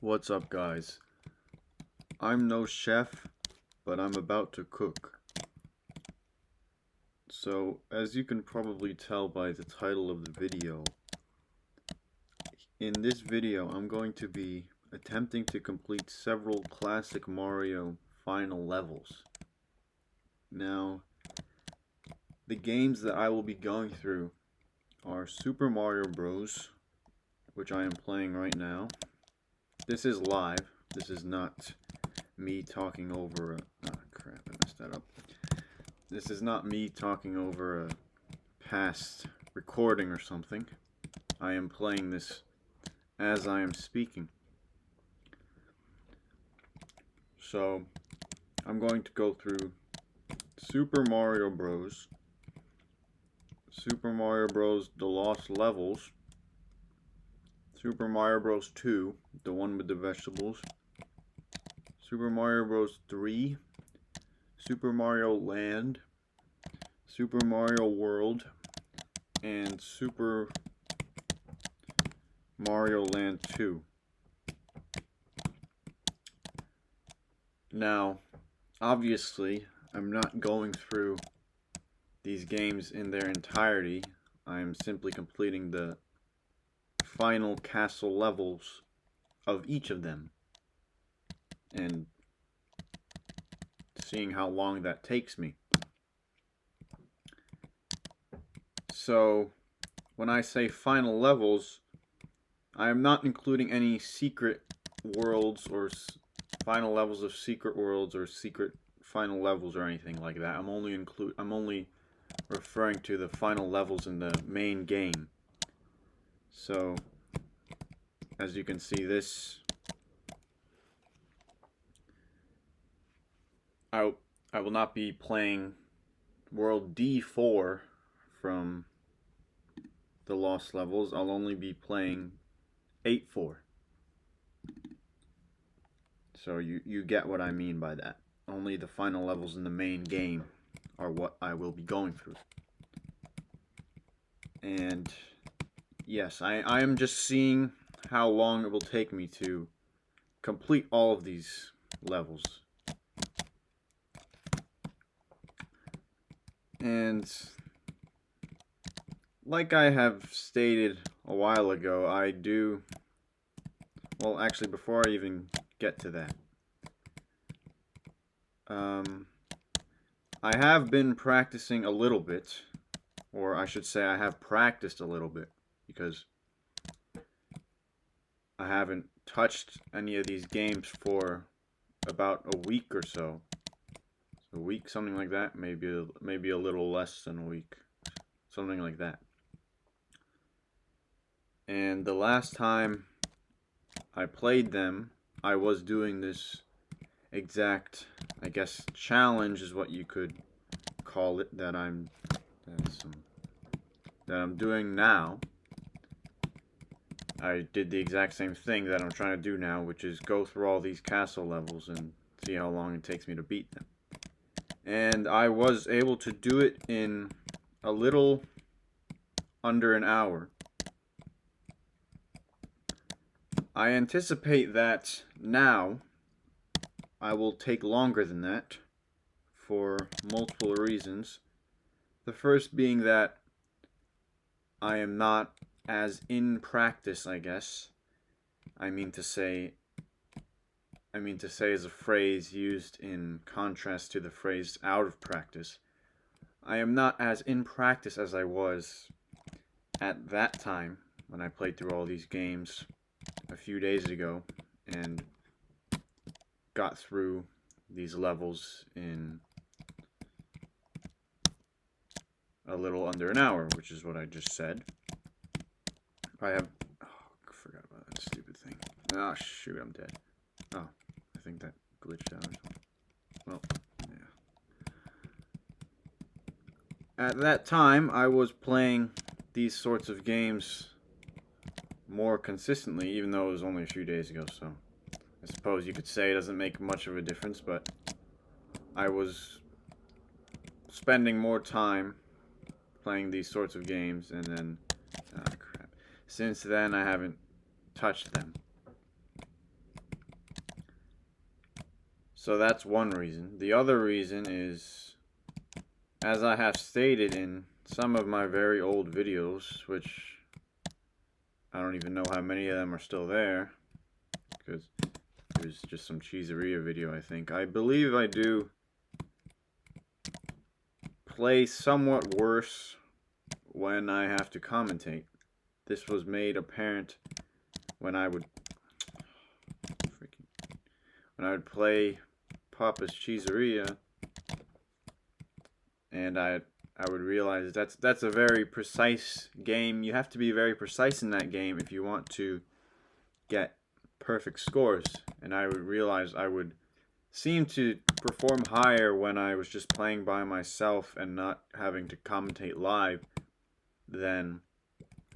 What's up, guys? I'm no chef, but I'm about to cook. So, as you can probably tell by the title of the video, in this video I'm going to be attempting to complete several classic Mario final levels. Now, the games that I will be going through are Super Mario Bros., which I am playing right now. This is live. This is not me talking over a... Oh crap, I messed that up. This is not me talking over a past recording or something. I am playing this as I am speaking. So, I'm going to go through Super Mario Bros., Super Mario Bros. The Lost Levels, Super Mario Bros. 2, the one with the vegetables, Super Mario Bros. 3, Super Mario Land, Super Mario World, and Super Mario Land 2. Now, obviously, I'm not going through these games in their entirety. I am simply completing the final castle levels of each of them and seeing how long that takes me. So, when I say final levels, I am not including any secret worlds or final levels of secret worlds or secret final levels or anything like that. I'm only referring to the final levels in the main game. So, as you can see, I will not be playing World D4 from the Lost Levels. I'll only be playing 8-4. So you get what I mean by that. Only the final levels in the main game are what I will be going through. And yes, I am just seeing how long it will take me to complete all of these levels. And like I have stated a while ago, well, actually, before I even get to that, I have been practicing a little bit, or I should say I have practiced a little bit, because I haven't touched any of these games for about a week or so. A week, something like that, maybe a little less than a week, something like that. And the last time I played them, I was doing this exact, I guess, challenge is what you could call it, that I'm doing now. I did the exact same thing that I'm trying to do now, which is go through all these castle levels and see how long it takes me to beat them. And I was able to do it in a little under an hour. I anticipate that now I will take longer than that for multiple reasons. The first being that I am not as in practice, I guess. I mean to say as a phrase used in contrast to the phrase out of practice. I am not as in practice as I was at that time when I played through all these games a few days ago and got through these levels in a little under an hour, which is what I just said. I forgot about that stupid thing. Oh shoot, I'm dead. Oh, I think that glitched out or something. Well, yeah. At that time, I was playing these sorts of games more consistently, even though it was only a few days ago, so I suppose you could say it doesn't make much of a difference, but I was spending more time playing these sorts of games, and then, since then I haven't touched them. So that's one reason. The other reason is, as I have stated in some of my very old videos, which I don't even know how many of them are still there, because it was just some cheeseria video, I think. I believe I do play somewhat worse when I have to commentate. This was made apparent when I would play Papa's Cheeseria, and I would realize that's a very precise game. You have to be very precise in that game if you want to get perfect scores. And I would realize I would seem to perform higher when I was just playing by myself and not having to commentate live than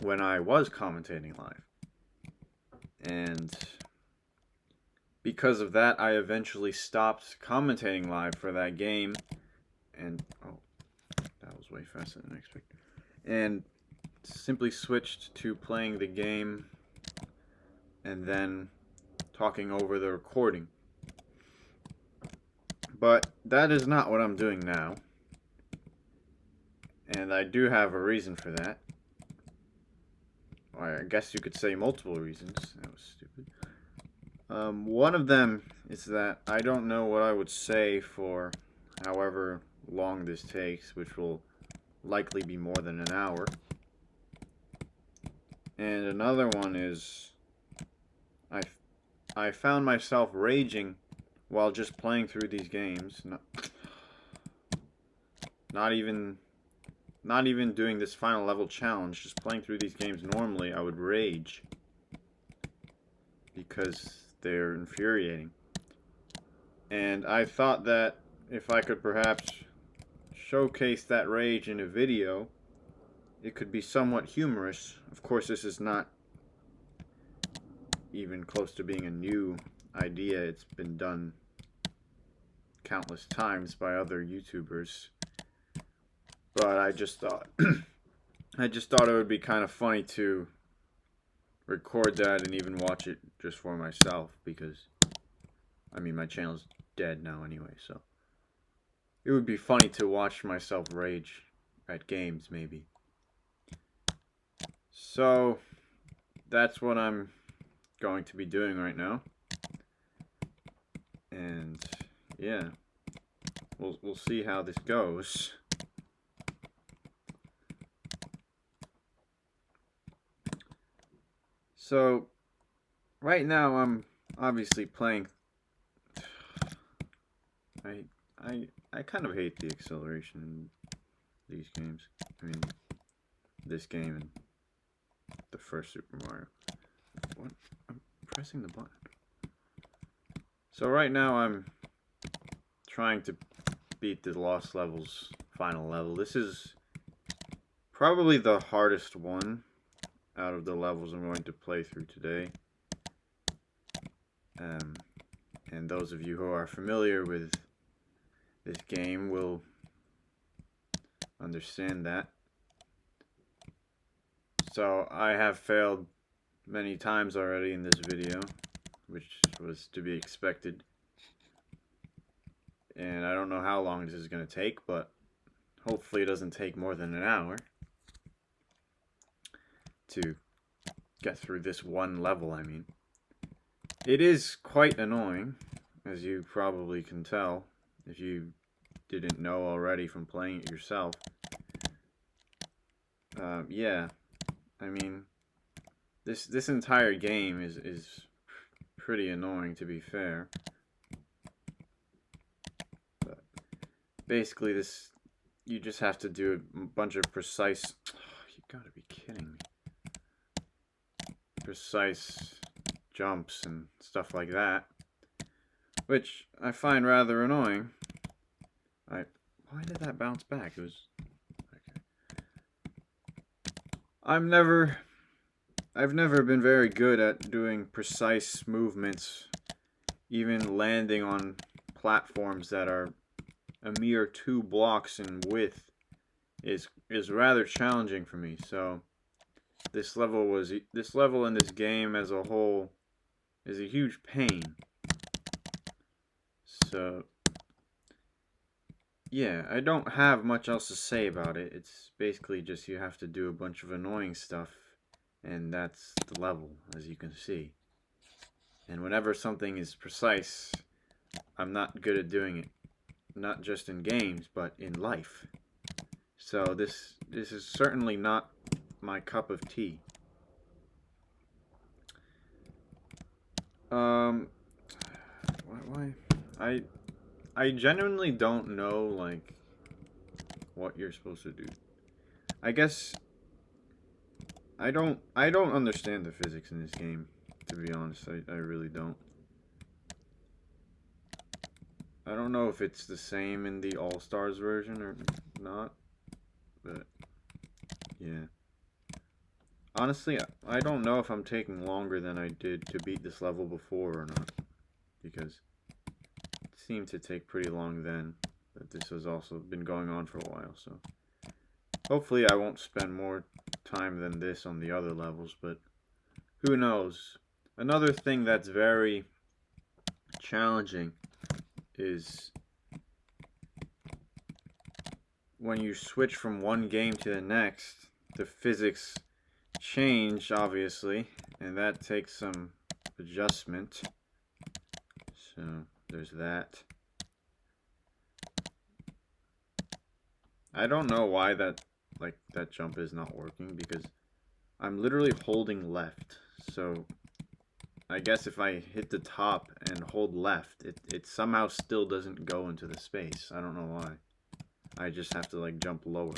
when I was commentating live. And because of that, I eventually stopped commentating live for that game. And, oh, that was way faster than I expected. And simply switched to playing the game and then talking over the recording. But that is not what I'm doing now. And I do have a reason for that. Or I guess you could say multiple reasons. That was stupid. One of them is that I don't know what I would say for however long this takes, which will likely be more than an hour. And another one is I found myself raging while just playing through these games. Not even doing this final level challenge, just playing through these games normally, I would rage because they're infuriating. And I thought that if I could perhaps showcase that rage in a video, it could be somewhat humorous. Of course, this is not even close to being a new idea. It's been done countless times by other YouTubers. But I just thought it would be kind of funny to record that and even watch it just for myself, because I mean my channel's dead now anyway, so it would be funny to watch myself rage at games maybe. So that's what I'm going to be doing right now. And yeah, we'll see how this goes. So, right now I'm obviously playing. I kind of hate the acceleration in these games. I mean, this game and the first Super Mario. What? I'm pressing the button. So right now I'm trying to beat the Lost Levels final level. This is probably the hardest one out of the levels I'm going to play through today. And those of you who are familiar with this game will understand that. So I have failed many times already in this video, which was to be expected. And I don't know how long this is going to take, but hopefully it doesn't take more than an hour to get through this one level. I mean, it is quite annoying, as you probably can tell if you didn't know already from playing it yourself. Yeah, I mean, this entire game is pretty annoying, to be fair. But basically, you just have to do a bunch of precise. Oh, you gotta be kidding me. Precise jumps and stuff like that, which I find rather annoying. Why did that bounce back? It was okay. I've never been very good at doing precise movements, even landing on platforms that are a mere 2 blocks in width is rather challenging for me. So this level in this game as a whole is a huge pain. So, yeah, I don't have much else to say about it. It's basically just you have to do a bunch of annoying stuff, and that's the level, as you can see. And whenever something is precise, I'm not good at doing it. Not just in games, but in life. So this is certainly not my cup of tea. Um, why? I genuinely don't know like what you're supposed to do. I guess I don't understand the physics in this game, to be honest. I really don't. I don't know if it's the same in the All Stars version or not, but yeah. Honestly, I don't know if I'm taking longer than I did to beat this level before or not, because it seemed to take pretty long then, but this has also been going on for a while, so hopefully I won't spend more time than this on the other levels, but who knows. Another thing that's very challenging is when you switch from one game to the next, the physics change, obviously, and that takes some adjustment. So there's that. I don't know why that jump is not working, because I'm literally holding left. So I guess if I hit the top and hold left, it somehow still doesn't go into the space. I don't know why. I just have to like jump lower.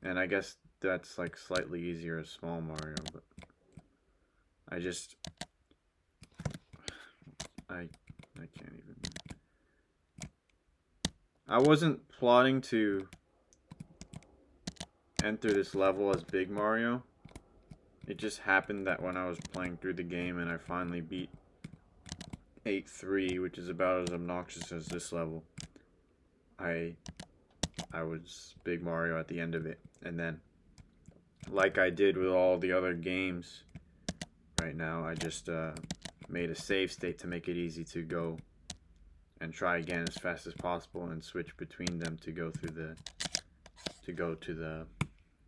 And I guess that's like slightly easier as small Mario, but I just I can't even. I wasn't plotting to enter this level as Big Mario. It just happened that when I was playing through the game and I finally beat 8-3, which is about as obnoxious as this level, I was Big Mario at the end of it. And then, like I did with all the other games right now, I just made a save state to make it easy to go and try again as fast as possible and switch between them to go to the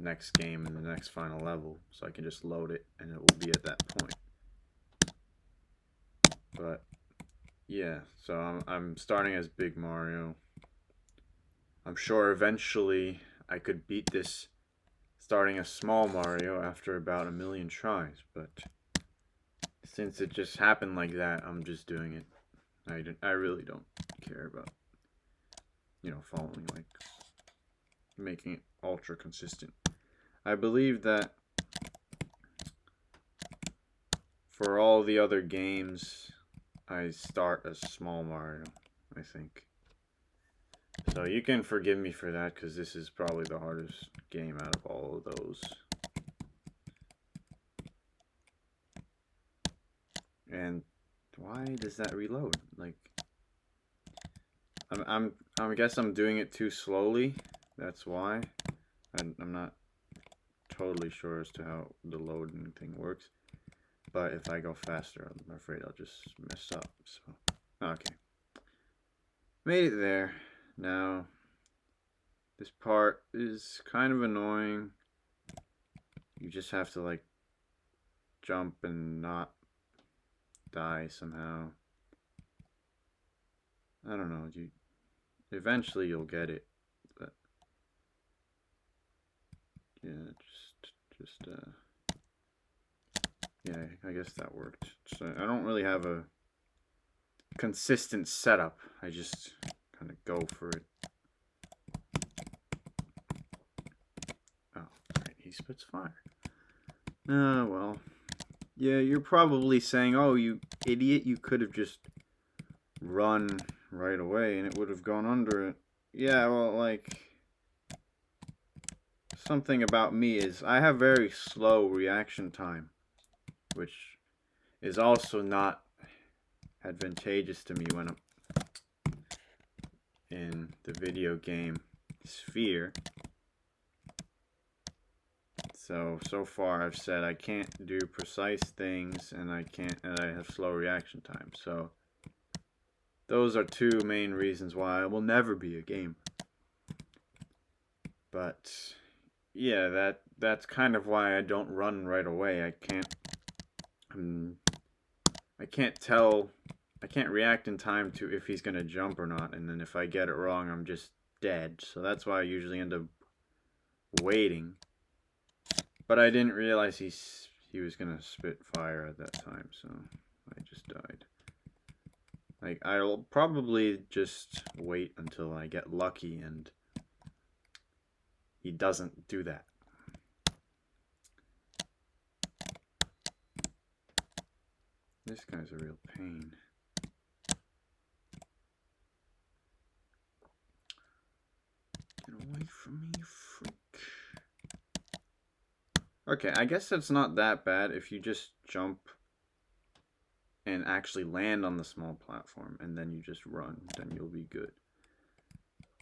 next game and the next final level, so I can just load it and it will be at that point. But yeah, so I'm starting as Big Mario. I'm sure eventually I could beat this starting as Small Mario after about 1,000,000 tries, but since it just happened like that, I'm just doing it. I really don't care about, following, like, making it ultra consistent. I believe that for all the other games, I start as Small Mario, I think. So you can forgive me for that, because this is probably the hardest game out of all of those. And why does that reload? Like, I guess I'm doing it too slowly. That's why. I'm not totally sure as to how the loading thing works. But if I go faster, I'm afraid I'll just mess up. So, okay. Made it there. Now, this part is kind of annoying. You just have to, like, jump and not die somehow. I don't know. Eventually you'll get it, but yeah, yeah, I guess that worked. So I don't really have a consistent setup. I just kind of go for it. Oh, right, he spits fire. Well, yeah, you're probably saying, "Oh, you idiot! You could have just run right away and it would have gone under it." Yeah, well, like, something about me is I have very slow reaction time, which is also not advantageous to me when I'm in the video game sphere. So far I've said I can't do precise things and I have slow reaction time. So those are two main reasons why I will never be a gamer. But yeah, that's kind of why I don't run right away. I can't tell, I can't react in time to if he's gonna jump or not, and then if I get it wrong, I'm just dead. So that's why I usually end up waiting. But I didn't realize he was gonna spit fire at that time, so I just died. Like, I'll probably just wait until I get lucky and he doesn't do that. This guy's a real pain. Get away from me, freak. Okay, I guess that's not that bad if you just jump and actually land on the small platform and then you just run, then you'll be good.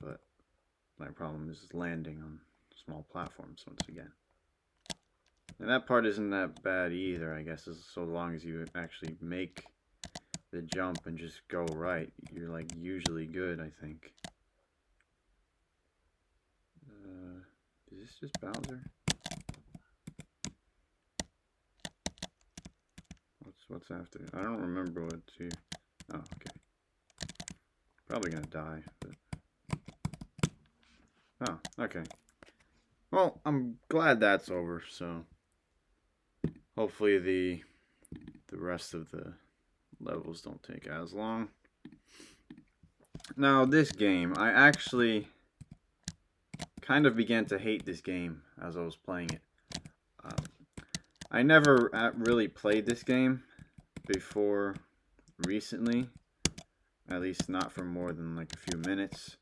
But my problem is landing on small platforms once again. And that part isn't that bad either, I guess, so long as you actually make the jump and just go right. You're like usually good, I think. Is this just Bowser? What's after? I don't remember what to... Oh, okay. Probably gonna die, but... Oh, okay. Well, I'm glad that's over, so... Hopefully the rest of the levels don't take as long. Now, this game, I actually kind of began to hate this game as I was playing it. I never really played this game before recently, at least not for more than like a few minutes.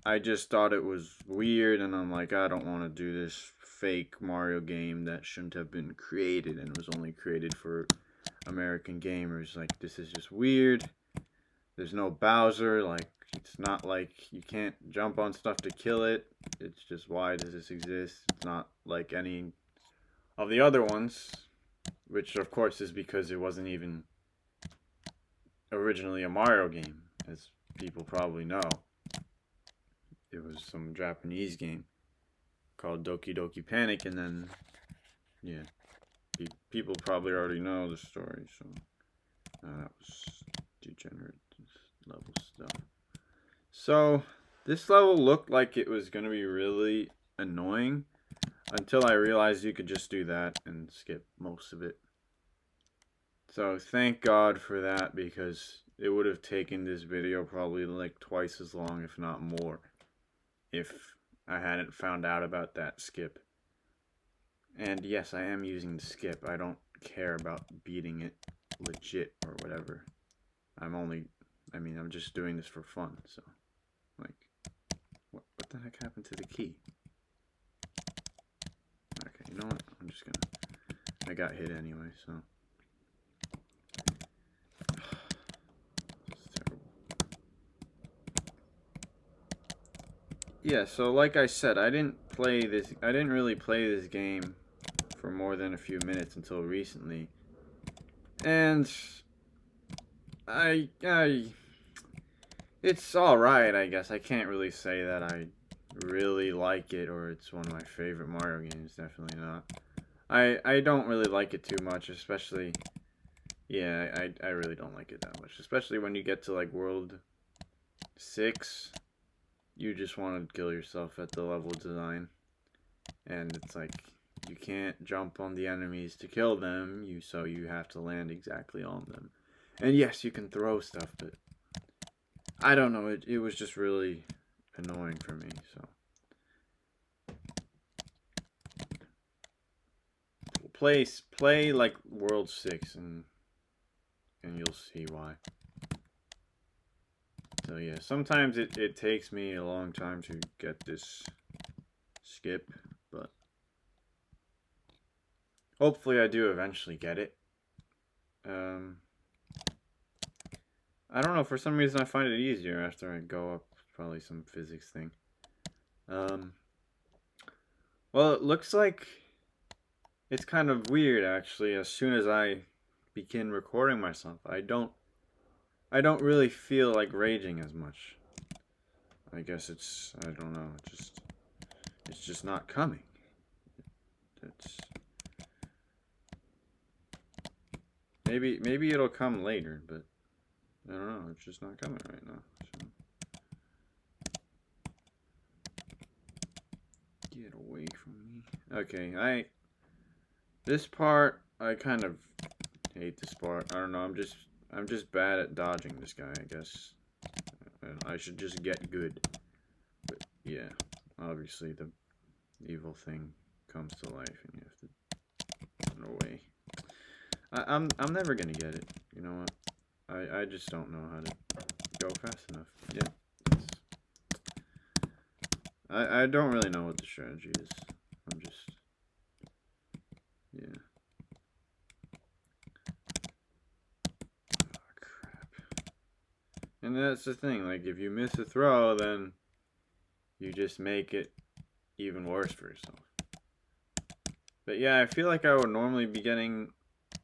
I just thought it was weird, and I'm like, I don't want to do this fake Mario game that shouldn't have been created and was only created for American gamers. Like, this is just weird. There's no Bowser. Like, it's not like you can't jump on stuff to kill it. It's just, why does this exist? It's not like any of the other ones, which of course is because it wasn't even originally a Mario game, as people probably know. It was some Japanese game called Doki Doki Panic, and then, yeah, people probably already know the story, so that was degenerate level stuff. So, this level looked like it was going to be really annoying until I realized you could just do that and skip most of it. So, thank God for that, because it would have taken this video probably like twice as long, if not more, if I hadn't found out about that skip. And yes, I am using the skip. I don't care about beating it legit or whatever. I'm just doing this for fun, so. Like, what the heck happened to the key? Okay, you know what? I'm just gonna... I got hit anyway, so... It's terrible. Yeah, so like I said, I didn't really play this game for more than a few minutes until recently. And... It's alright, I guess. I can't really say that I really like it or it's one of my favorite Mario games. Definitely not. I don't really like it too much, especially... Yeah, I really don't like it that much. Especially when you get to, like, World 6. You just want to kill yourself at the level design. And it's like, you can't jump on the enemies to kill them, so you have to land exactly on them. And yes, you can throw stuff, but... I don't know, it was just really annoying for me, so... Play like World 6 and you'll see why. So yeah, sometimes it takes me a long time to get this skip, but hopefully I do eventually get it. I don't know, for some reason I find it easier after I go up, probably some physics thing. Well, it looks like it's kind of weird, actually. As soon as I begin recording myself, I don't really feel like raging as much. I guess I don't know, it's just not coming. It's maybe it'll come later, but I don't know, it's just not coming right now. So. Get away from me. Okay, this part I kind of hate this part. I don't know, I'm just bad at dodging this guy, I guess. I should just get good. But yeah, obviously the evil thing comes to life and you have to run away. I'm never gonna get it. You know what? I just don't know how to go fast enough. Yeah. I don't really know what the strategy is. I'm just, yeah. Oh, crap. And that's the thing, like, if you miss a throw, then you just make it even worse for yourself. But yeah, I feel like I would normally be getting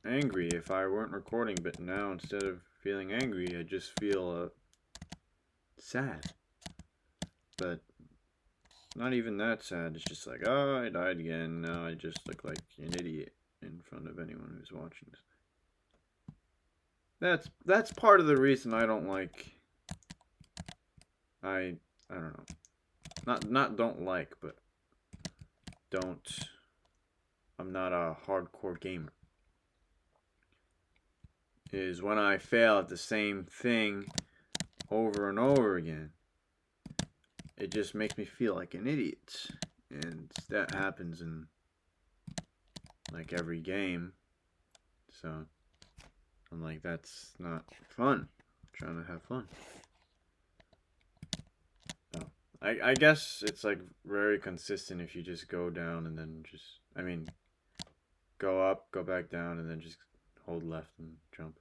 angry if I weren't recording, but now instead of feeling angry, I just feel sad. But not even that sad. It's just like, oh, I died again. Now I just look like an idiot in front of anyone who's watching this. That's part of the reason I don't like. I don't know. Not don't like, but don't. I'm not a hardcore gamer. Is when I fail at the same thing over and over again. It just makes me feel like an idiot. And that happens in like every game. So I'm like, that's not fun. I'm trying to have fun. So I guess it's like very consistent if you just go down and then just, I mean, go up, go back down, and then just hold left and jump.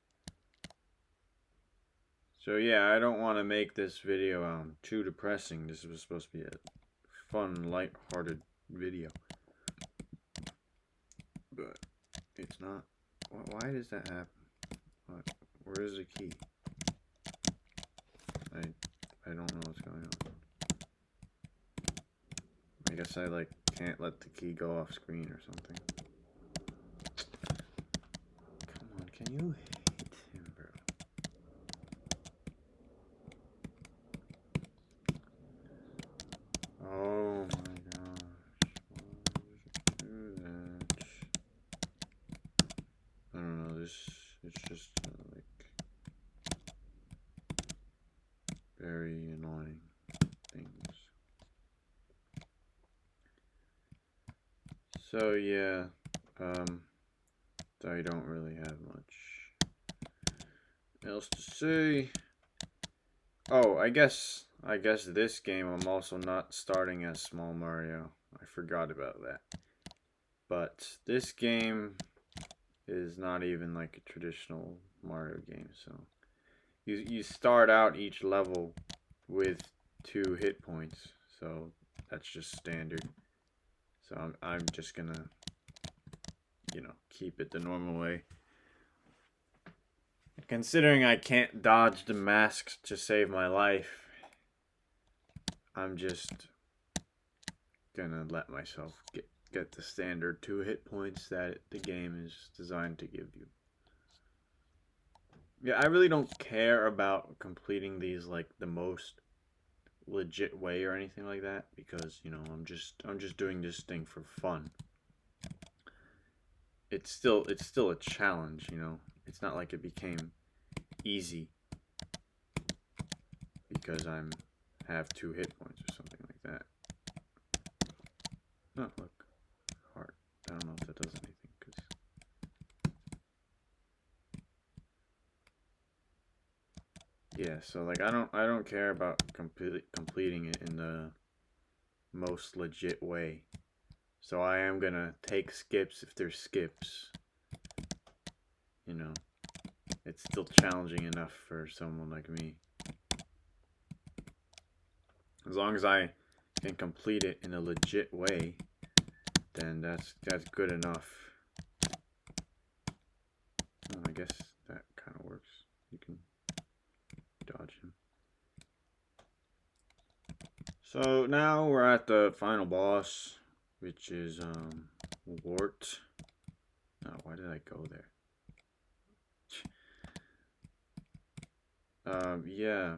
So yeah, I don't want to make this video too depressing. This was supposed to be a fun, light-hearted video. But it's not. Why does that happen? Where is the key? I don't know what's going on. I guess I like can't let the key go off screen or something. Come on, can you hit him, bro? Oh my gosh. Why would you do that? I don't know, it's just like very annoying things. So yeah, I don't really have much else to say. Oh, I guess this game I'm also not starting as Small Mario. I forgot about that. But this game is not even like a traditional Mario game, so you start out each level with 2 hit points, so that's just standard. So I'm just gonna, you know, keep it the normal way. Considering I can't dodge the masks to save my life, I'm just gonna let myself get the standard 2 hit points that the game is designed to give you. Yeah, I really don't care about completing these like the most legit way or anything like that, because you know I'm just doing this thing for fun. It's still a challenge, you know. It's not like it became easy because I'm have 2 hit points or something like that. Oh, look, heart. I don't know if that does anything. Yeah, so like I don't care about completing it in the most legit way. So I am gonna take skips if there's skips. You know, it's still challenging enough for someone like me. As long as I can complete it in a legit way, then that's good enough. Oh my guess that kind of works. You can dodge him. So now we're at the final boss, which is Wart. Oh, why did I go there? Yeah.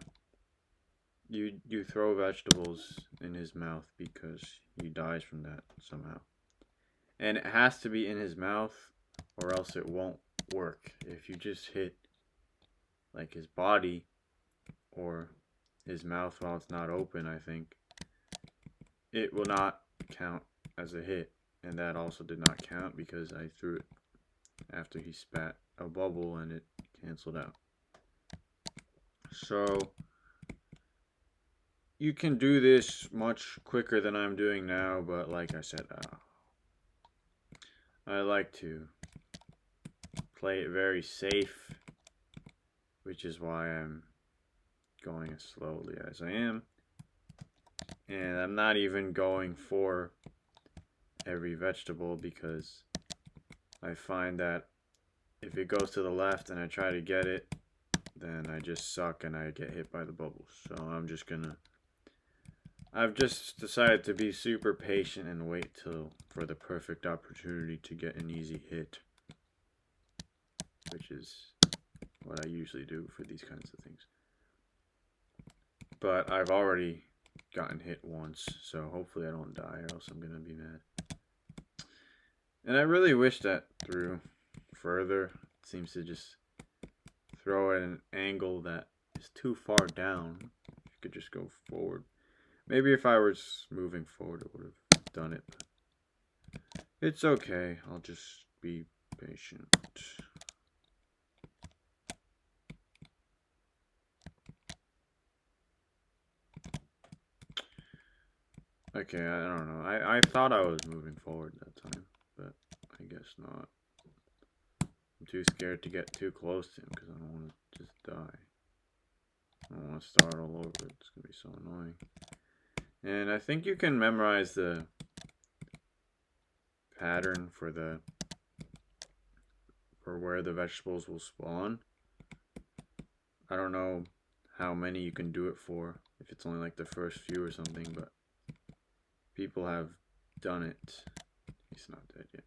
You throw vegetables in his mouth because he dies from that somehow. And it has to be in his mouth or else it won't work. If you just hit like his body or his mouth while it's not open, I think it will not count as a hit. And that also did not count because I threw it after he spat a bubble and it canceled out. So you can do this much quicker than I'm doing now, but like I said, I like to play it very safe, which is why I'm going as slowly as I am. And I'm not even going for every vegetable because I find that if it goes to the left and I try to get it, then I just suck and I get hit by the bubbles. So I've just decided to be super patient and wait for the perfect opportunity to get an easy hit, which is what I usually do for these kinds of things. But I've already gotten hit once, so hopefully I don't die or else I'm gonna be mad. And I really wish that threw further. It seems to just throw at an angle that is too far down. You could just go forward. Maybe if I was moving forward, it would have done it. But it's okay. I'll just be patient. Okay, I don't know. I thought I was moving forward that time, but I guess not. I'm too scared to get too close to him because I don't want to just die. I don't want to start all over. It's going to be so annoying. And I think you can memorize the pattern for where the vegetables will spawn. I don't know how many you can do it for, if it's only like the first few or something, but people have done it. He's not dead yet.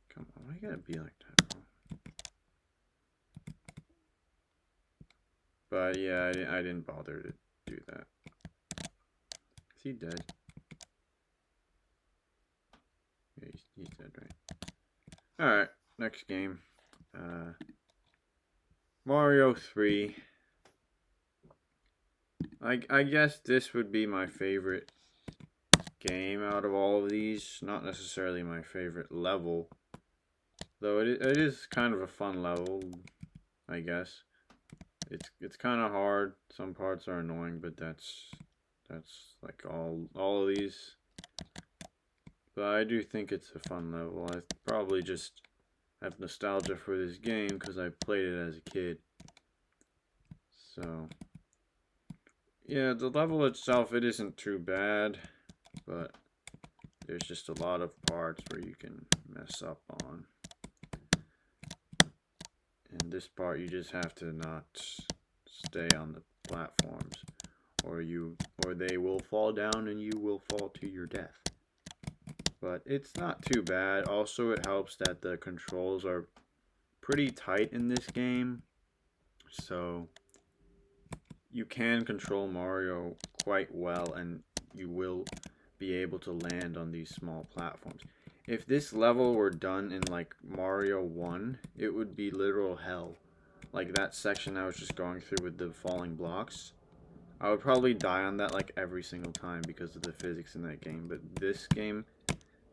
Come on, why you gotta be like that, bro? But yeah, I didn't bother to do that. Is he dead? Yeah, he's dead, right? Alright, next game. Mario 3. I guess this would be my favorite game out of all of these. Not necessarily my favorite level. Though it is kind of a fun level, I guess. It's kind of hard. Some parts are annoying, but that's like all of these. But I do think it's a fun level. I probably just have nostalgia for this game because I played it as a kid. So yeah, the level itself, it isn't too bad, but there's just a lot of parts where you can mess up on. And this part, you just have to not stay on the platforms, or they will fall down and you will fall to your death. But it's not too bad. Also, it helps that the controls are pretty tight in this game, so you can control Mario quite well, and you will be able to land on these small platforms. If this level were done in like Mario 1, it would be literal hell. Like that section I was just going through with the falling blocks. I would probably die on that like every single time because of the physics in that game. But this game,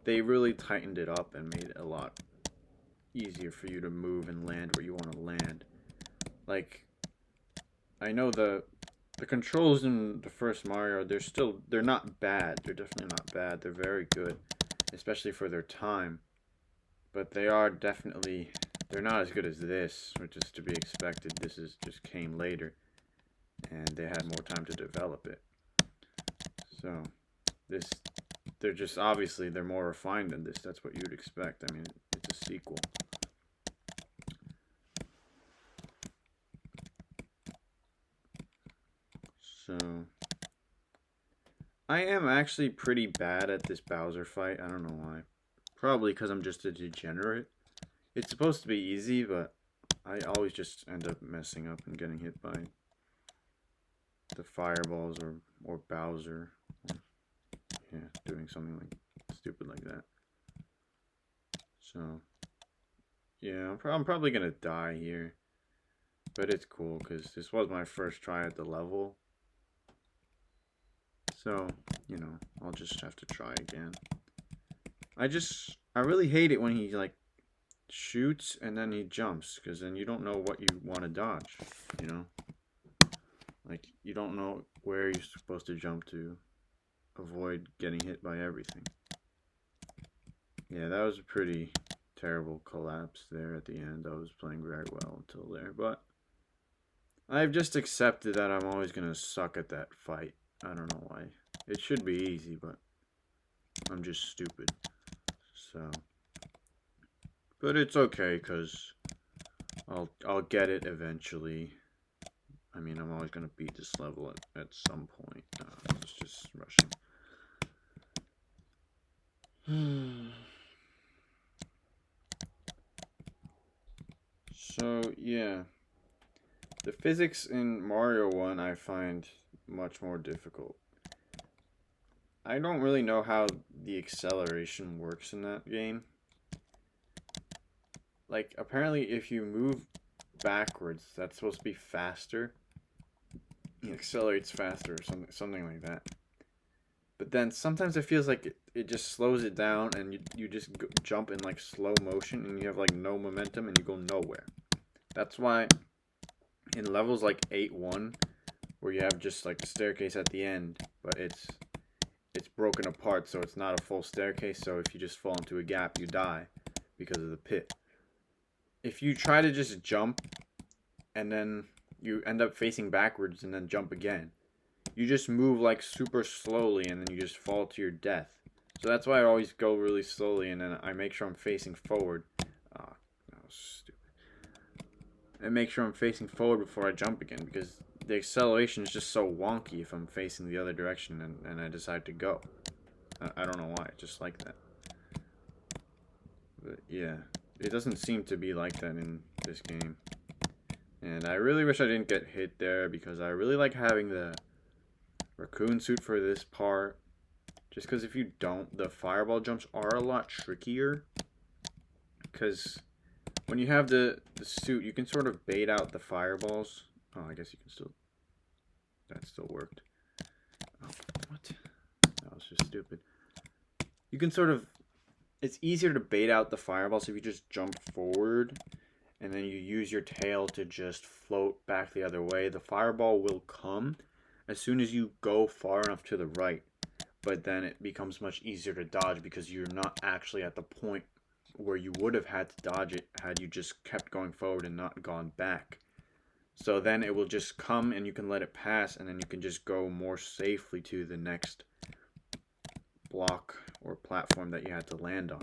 they really tightened it up and made it a lot easier for you to move and land where you want to land. Like, I know the controls in the first Mario, they're not bad. They're definitely not bad. They're very good, especially for their time. But they are definitely, they're not as good as this, which is to be expected. This just came later, and they had more time to develop it. So, they're just, obviously, they're more refined than this. That's what you'd expect. I mean, it's a sequel. So, I am actually pretty bad at this Bowser fight. I don't know why. Probably because I'm just a degenerate. It's supposed to be easy, but I always just end up messing up and getting hit by the fireballs or Bowser. Or, yeah, doing something like stupid like that. So, yeah, I'm probably gonna die here. But it's cool because this was my first try at the level. So, you know, I'll just have to try again. I really hate it when he, like, shoots and then he jumps, because then you don't know what you want to dodge, you know? Like, you don't know where you're supposed to jump to avoid getting hit by everything. Yeah, that was a pretty terrible collapse there at the end. I was playing very well until there, but I've just accepted that I'm always going to suck at that fight. I don't know why. It should be easy, but I'm just stupid. So, but it's okay because I'll get it eventually. I mean, I'm always gonna beat this level at some point. It's just rushing. So yeah, the physics in Mario 1 I find much more difficult. I don't really know how the acceleration works in that game. Like, apparently if you move backwards, that's supposed to be faster. It accelerates faster or something like that. But then sometimes it feels like it just slows it down and you just jump in like slow motion and you have like no momentum and you go nowhere. That's why in levels like 8-1, where you have just like a staircase at the end, but it's broken apart, so it's not a full staircase, so if you just fall into a gap, you die because of the pit. If you try to just jump and then you end up facing backwards and then jump again, you just move like super slowly and then you just fall to your death. So that's why I always go really slowly and then I make sure I'm facing forward. Oh, that was stupid. I make sure I'm facing forward before I jump again because the acceleration is just so wonky if I'm facing the other direction and I decide to go. I don't know why, just like that. But yeah, it doesn't seem to be like that in this game. And I really wish I didn't get hit there because I really like having the raccoon suit for this part. Just because if you don't, the fireball jumps are a lot trickier. Because when you have the suit, you can sort of bait out the fireballs. Oh, I guess you can still... That still worked. Oh, what? That was just stupid. You can sort of... It's easier to bait out the fireballs if you just jump forward and then you use your tail to just float back the other way. The fireball will come as soon as you go far enough to the right, but then it becomes much easier to dodge because you're not actually at the point where you would have had to dodge it had you just kept going forward and not gone back. So then it will just come and you can let it pass and then you can just go more safely to the next block or platform that you had to land on.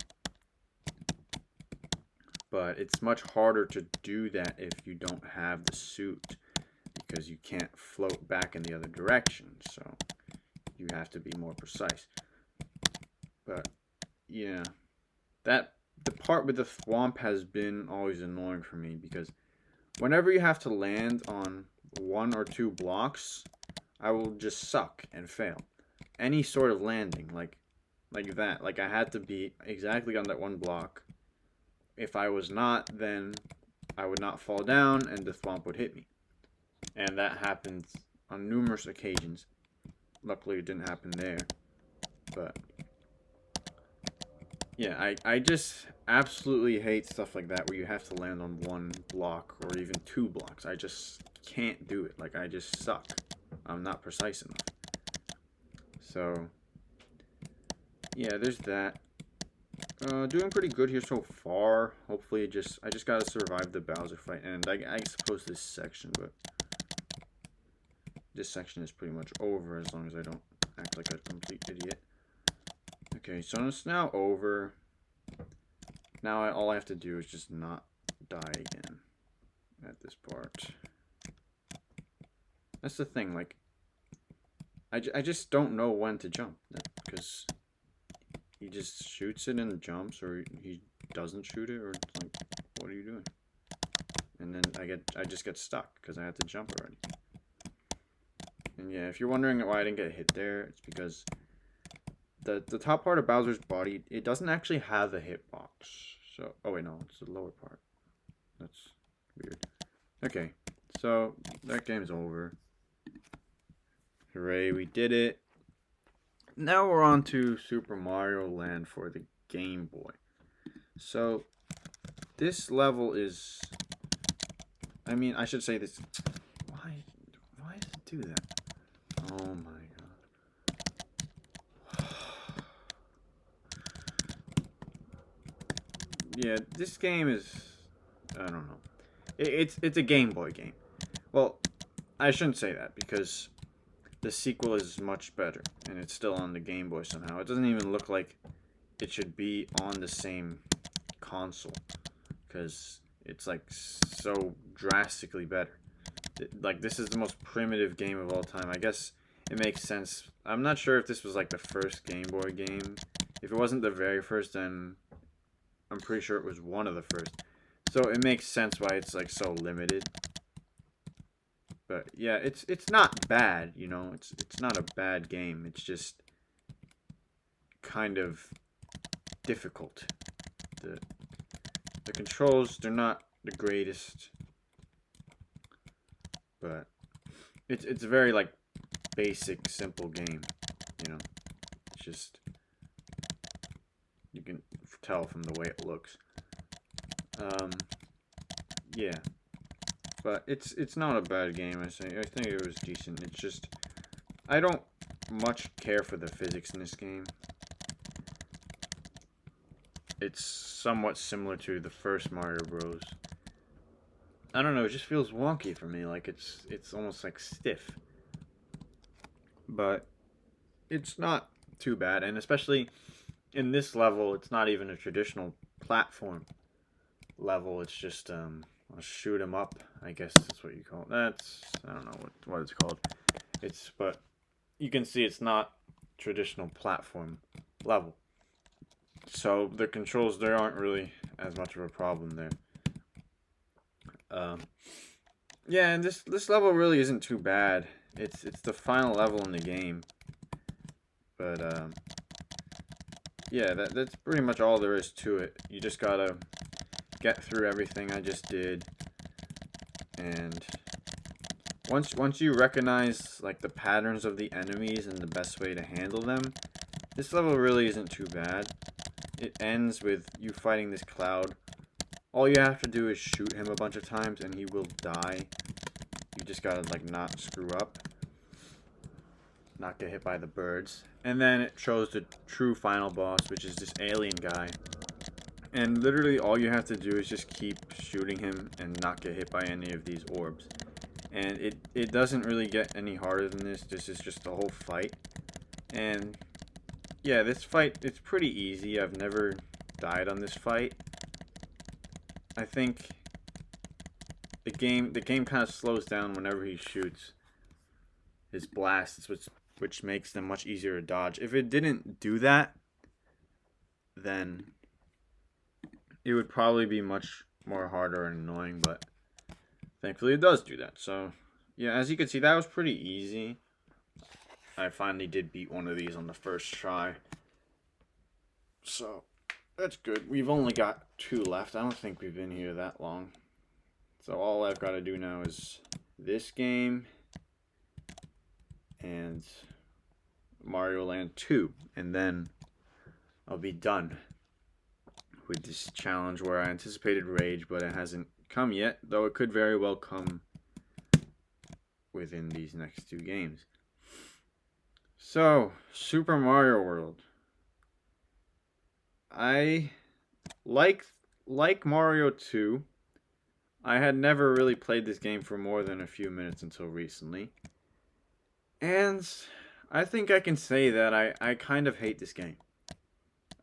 But it's much harder to do that if you don't have the suit because you can't float back in the other direction. So you have to be more precise. But yeah, the part with the thwomp has been always annoying for me because whenever you have to land on 1 or 2 blocks, I will just suck and fail. Any sort of landing, like that. Like I had to be exactly on that 1 block. If I was not, then I would not fall down and the thwomp would hit me. And that happens on numerous occasions. Luckily it didn't happen there. But yeah, I just absolutely hate stuff like that where you have to land on 1 block or even 2 blocks. I just can't do it. Like I just suck. I'm not precise enough. So yeah, there's that. Doing pretty good here so far. Hopefully, I just gotta survive the Bowser fight, and I suppose this section, but this section is pretty much over as long as I don't act like a complete idiot. Okay, so it's now over. Now all I have to do is just not die again at this part. That's the thing, like, I just don't know when to jump because he just shoots it and jumps, or he doesn't shoot it, or it's like, what are you doing? And then I just get stuck because I had to jump already. And yeah, if you're wondering why I didn't get hit there, it's because the top part of Bowser's body, it doesn't actually have a hitbox. So, oh wait, no, it's the lower part. That's weird. Okay, so that game's over. Hooray, we did it. Now we're on to Super Mario Land for the Game Boy. So, this level is... I mean, I should say this... Why does it do that? Oh my god. Yeah, this game is... I don't know. It's a Game Boy game. Well, I shouldn't say that because the sequel is much better, and it's still on the Game Boy somehow. It doesn't even look like it should be on the same console because it's like so drastically better. Like, this is the most primitive game of all time. I guess it makes sense. I'm not sure if this was like the first Game Boy game. If it wasn't the very first, then I'm pretty sure it was one of the first. So it makes sense why it's like so limited. But yeah, it's not bad, you know. It's not a bad game. It's just kind of difficult. The controls, they're not the greatest, but it's a very like basic, simple game, you know. It's just, you can tell from the way it looks. Yeah, but it's not a bad game. I think it was decent. It's just, I don't much care for the physics in this game. It's somewhat similar to the first Mario Bros. I don't know, it just feels wonky for me, like it's almost like stiff. But it's not too bad, and especially in this level, it's not even a traditional platform level. It's just I'll shoot 'em up, I guess that's what you call it. That's, I don't know what it's called. But you can see it's not traditional platform level. So the controls there aren't really as much of a problem there. Yeah, and this level really isn't too bad. It's the final level in the game. But yeah, that's pretty much all there is to it. You just gotta get through everything I just did, and once you recognize like the patterns of the enemies and the best way to handle them, this level really isn't too bad. It ends with you fighting this cloud. All you have to do is shoot him a bunch of times and he will die. You just gotta like not screw up, not get hit by the birds. And then it shows the true final boss, which is this alien guy. And literally all you have to do is just keep shooting him and not get hit by any of these orbs. And it doesn't really get any harder than this. This is just the whole fight. And yeah, this fight, it's pretty easy. I've never died on this fight. I think the game kind of slows down whenever he shoots his blasts, which makes them much easier to dodge. If it didn't do that, then it would probably be much more harder and annoying, but thankfully it does do that. So yeah, as you can see, that was pretty easy. I finally did beat one of these on the first try, so that's good. We've only got 2 left. I don't think we've been here that long. So all I've got to do now is this game and Mario Land 2. And then I'll be done with this challenge where I anticipated Rage, but it hasn't come yet. Though it could very well come within these next 2 games. So, Super Mario World. I like Mario 2. I had never really played this game for more than a few minutes until recently. And I think I can say that I kind of hate this game.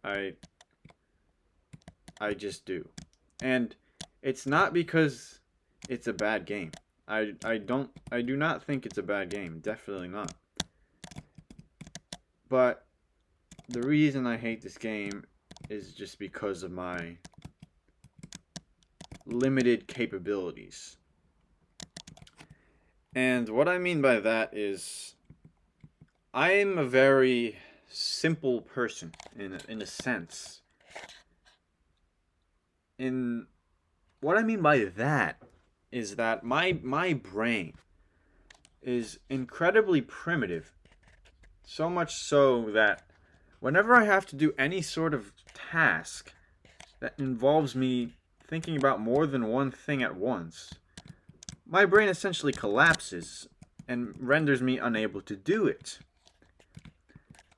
I just do. And it's not because it's a bad game. I do not think it's a bad game. Definitely not. But the reason I hate this game is just because of my limited capabilities. And what I mean by that is I am a very simple person in a sense. In what I mean by that is that my brain is incredibly primitive. So much so that whenever I have to do any sort of task that involves me thinking about more than one thing at once, my brain essentially collapses and renders me unable to do it.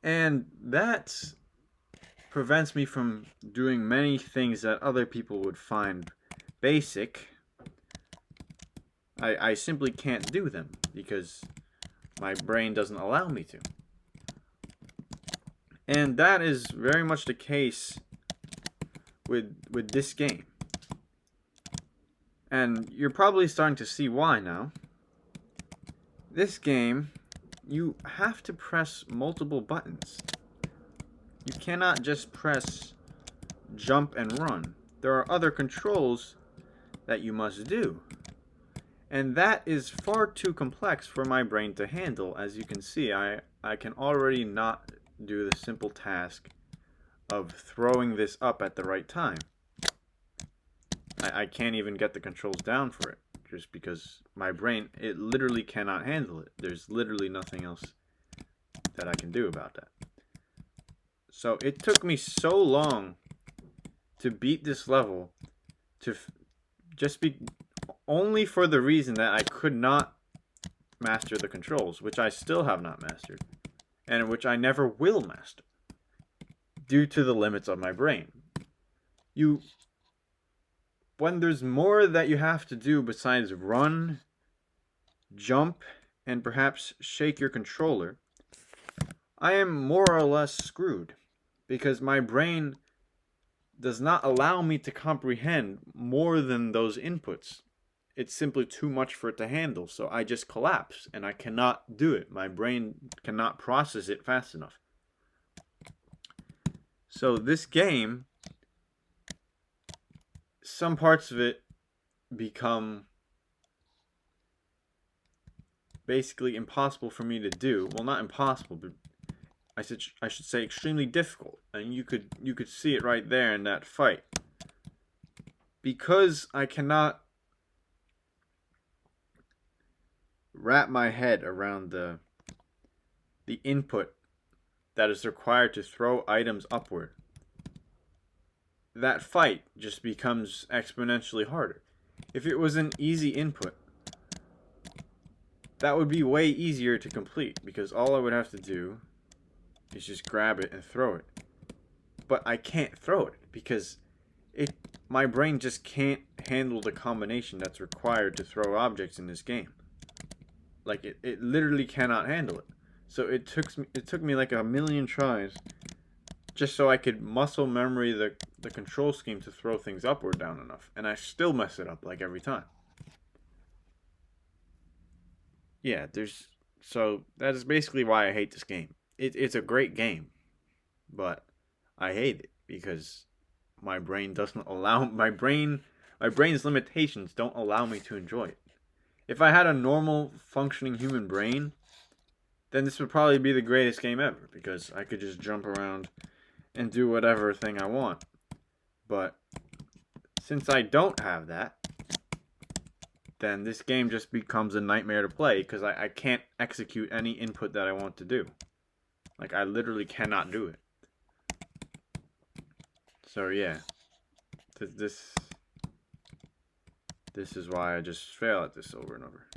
And that prevents me from doing many things that other people would find basic. I simply can't do them because my brain doesn't allow me to. And that is very much the case with this game. And you're probably starting to see why now. This game, you have to press multiple buttons. You cannot just press jump and run. There are other controls that you must do. And that is far too complex for my brain to handle. As you can see, I can already not do the simple task of throwing this up at the right time. I can't even get the controls down for it, just because my brain, it literally cannot handle it. There's literally nothing else that I can do about that. So it took me so long to beat this level, to just be only for the reason that I could not master the controls, which I still have not mastered, and which I never will master, due to the limits of my brain. When there's more that you have to do besides run, jump, and perhaps shake your controller, I am more or less screwed, because my brain does not allow me to comprehend more than those inputs. It's simply too much for it to handle, so I just collapse, and I cannot do it. My brain cannot process it fast enough. So this game, some parts of it become basically impossible for me to do. Well, not impossible, but I should say extremely difficult. And you could see it right there in that fight. Because I cannot wrap my head around the input that is required to throw items upward, that fight just becomes exponentially harder. If it was an easy input, that would be way easier to complete, because all I would have to do is just grab it and throw it. But I can't throw it because my brain just can't handle the combination that's required to throw objects in this game. Like it literally cannot handle it. So it took me like a million tries just so I could muscle memory the control scheme to throw things up or down enough. And I still mess it up like every time. Yeah, so that is basically why I hate this game. It's a great game, but I hate it because my brain doesn't allow my brain's limitations don't allow me to enjoy it. If I had a normal functioning human brain, then this would probably be the greatest game ever, because I could just jump around and do whatever thing I want. But since I don't have that, then this game just becomes a nightmare to play, because I can't execute any input that I want to do. Like, I literally cannot do it. So yeah, this is why I just fail at this over and over.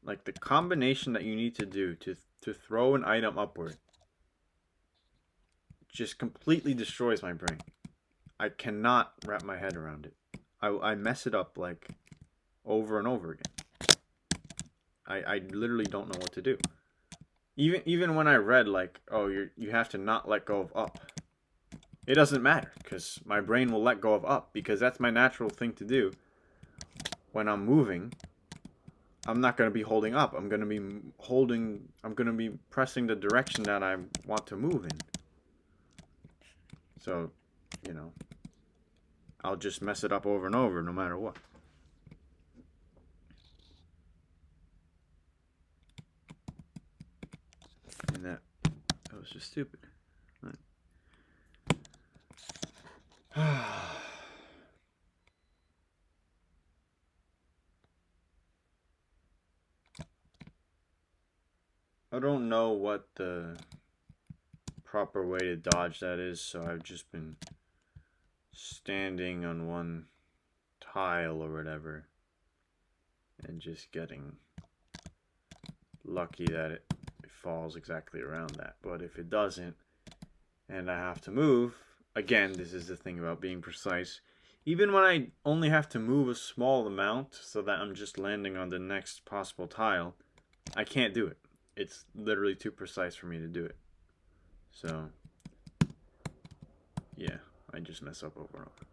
Like, the combination that you need to do to throw an item upward just completely destroys my brain. I cannot wrap my head around it. I mess it up like over and over again. I literally don't know what to do. Even when I read like, oh, you have to not let go of up, it doesn't matter, because my brain will let go of up, because that's my natural thing to do when I'm moving. I'm not going to be holding up. I'm going to be pressing the direction that I want to move in. So, you know, I'll just mess it up over and over no matter what. And that was just stupid. Right. I don't know what the proper way to dodge that is, so I've just been standing on one tile or whatever and just getting lucky that it falls exactly around that. But if it doesn't and I have to move, again, this is the thing about being precise. Even when I only have to move a small amount so that I'm just landing on the next possible tile, I can't do it. It's literally too precise for me to do it. So, yeah, I just mess up over and over.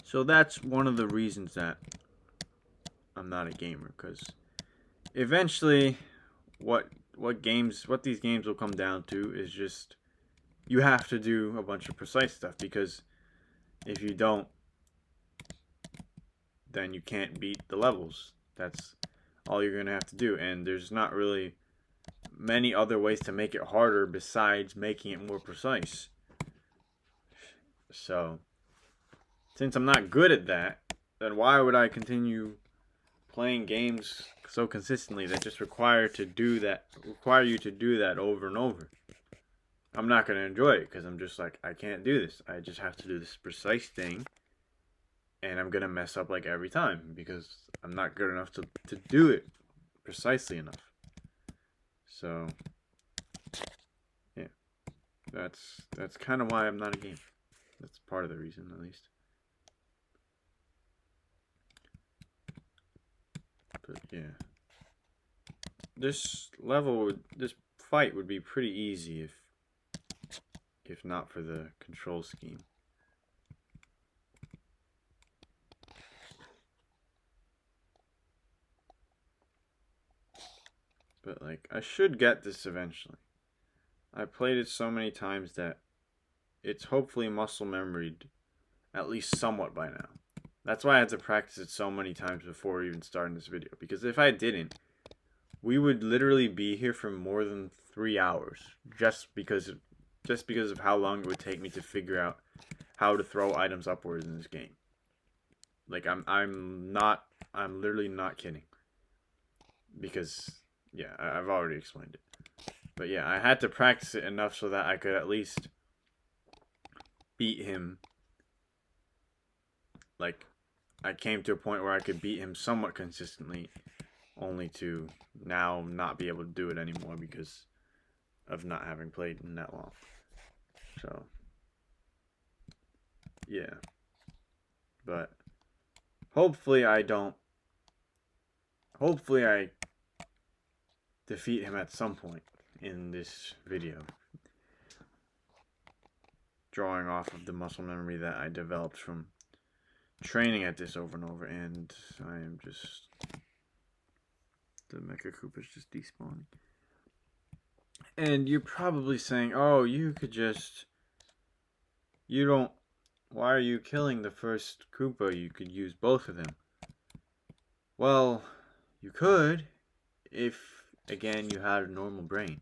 So that's one of the reasons that I'm not a gamer, because eventually what these games will come down to is just you have to do a bunch of precise stuff, because if you don't, then you can't beat the levels. That's all you're going to have to do, and there's not really many other ways to make it harder besides making it more precise. So, since I'm not good at that, then why would I continue playing games so consistently that just require you to do that over and over? I'm not going to enjoy it, because I'm just like, I can't do this. I just have to do this precise thing, and I'm going to mess up like every time because I'm not good enough to do it precisely enough. So, yeah, that's kind of why I'm not a gamer. That's part of the reason, at least. But yeah, this fight would be pretty easy if not for the control scheme. But like, I should get this eventually. I played it so many times that it's hopefully muscle memoried at least somewhat by now. That's why I had to practice it so many times before even starting this video, because if I didn't, we would literally be here for more than 3 hours just because of how long it would take me to figure out how to throw items upwards in this game. Like, I'm literally not kidding. Because, yeah, I've already explained it. But yeah, I had to practice it enough so that I could at least beat him. Like, I came to a point where I could beat him somewhat consistently, only to now not be able to do it anymore because of not having played in that long. So, yeah. But hopefully I defeat him at some point in this video, drawing off of the muscle memory that I developed from training at this over and over. And I am just, the Mecha Koopa's just despawning. And you're probably saying, oh, why are you killing the first Koopa? You could use both of them. Well, you could if, again, you had a normal brain.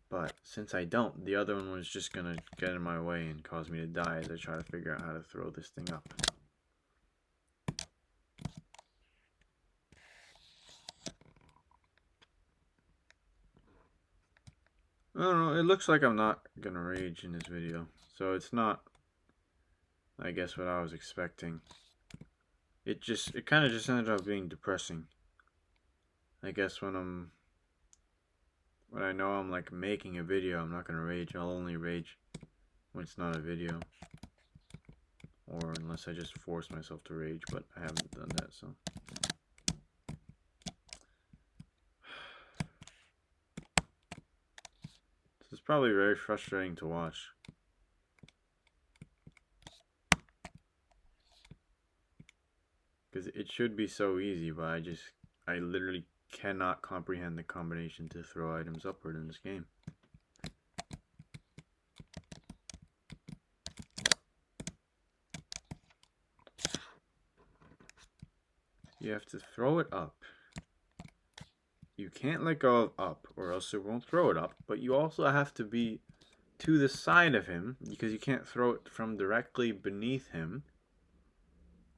But since I don't, the other one was just gonna get in my way and cause me to die as I try to figure out how to throw this thing up. I don't know, it looks like I'm not gonna rage in this video. So it's not, I guess, what I was expecting. It kind of just ended up being depressing. I guess when I know I'm like making a video, I'm not gonna rage. I'll only rage when it's not a video. Or unless I just force myself to rage, but I haven't done that, so. This is probably very frustrating to watch. it should be so easy, but I literally cannot comprehend the combination to throw items upward in this game. You have to throw it up. You can't let go of up, or else it won't throw it up, but you also have to be to the side of him, because you can't throw it from directly beneath him.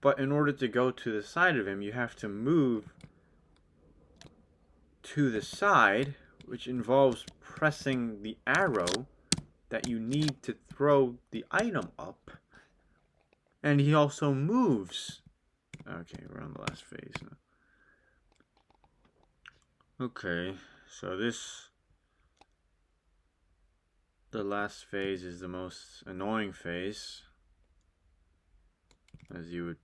But in order to go to the side of him, you have to move to the side, which involves pressing the arrow that you need to throw the item up. And he also moves. Okay, we're on the last phase now. Okay, so the last phase is the most annoying phase, as you would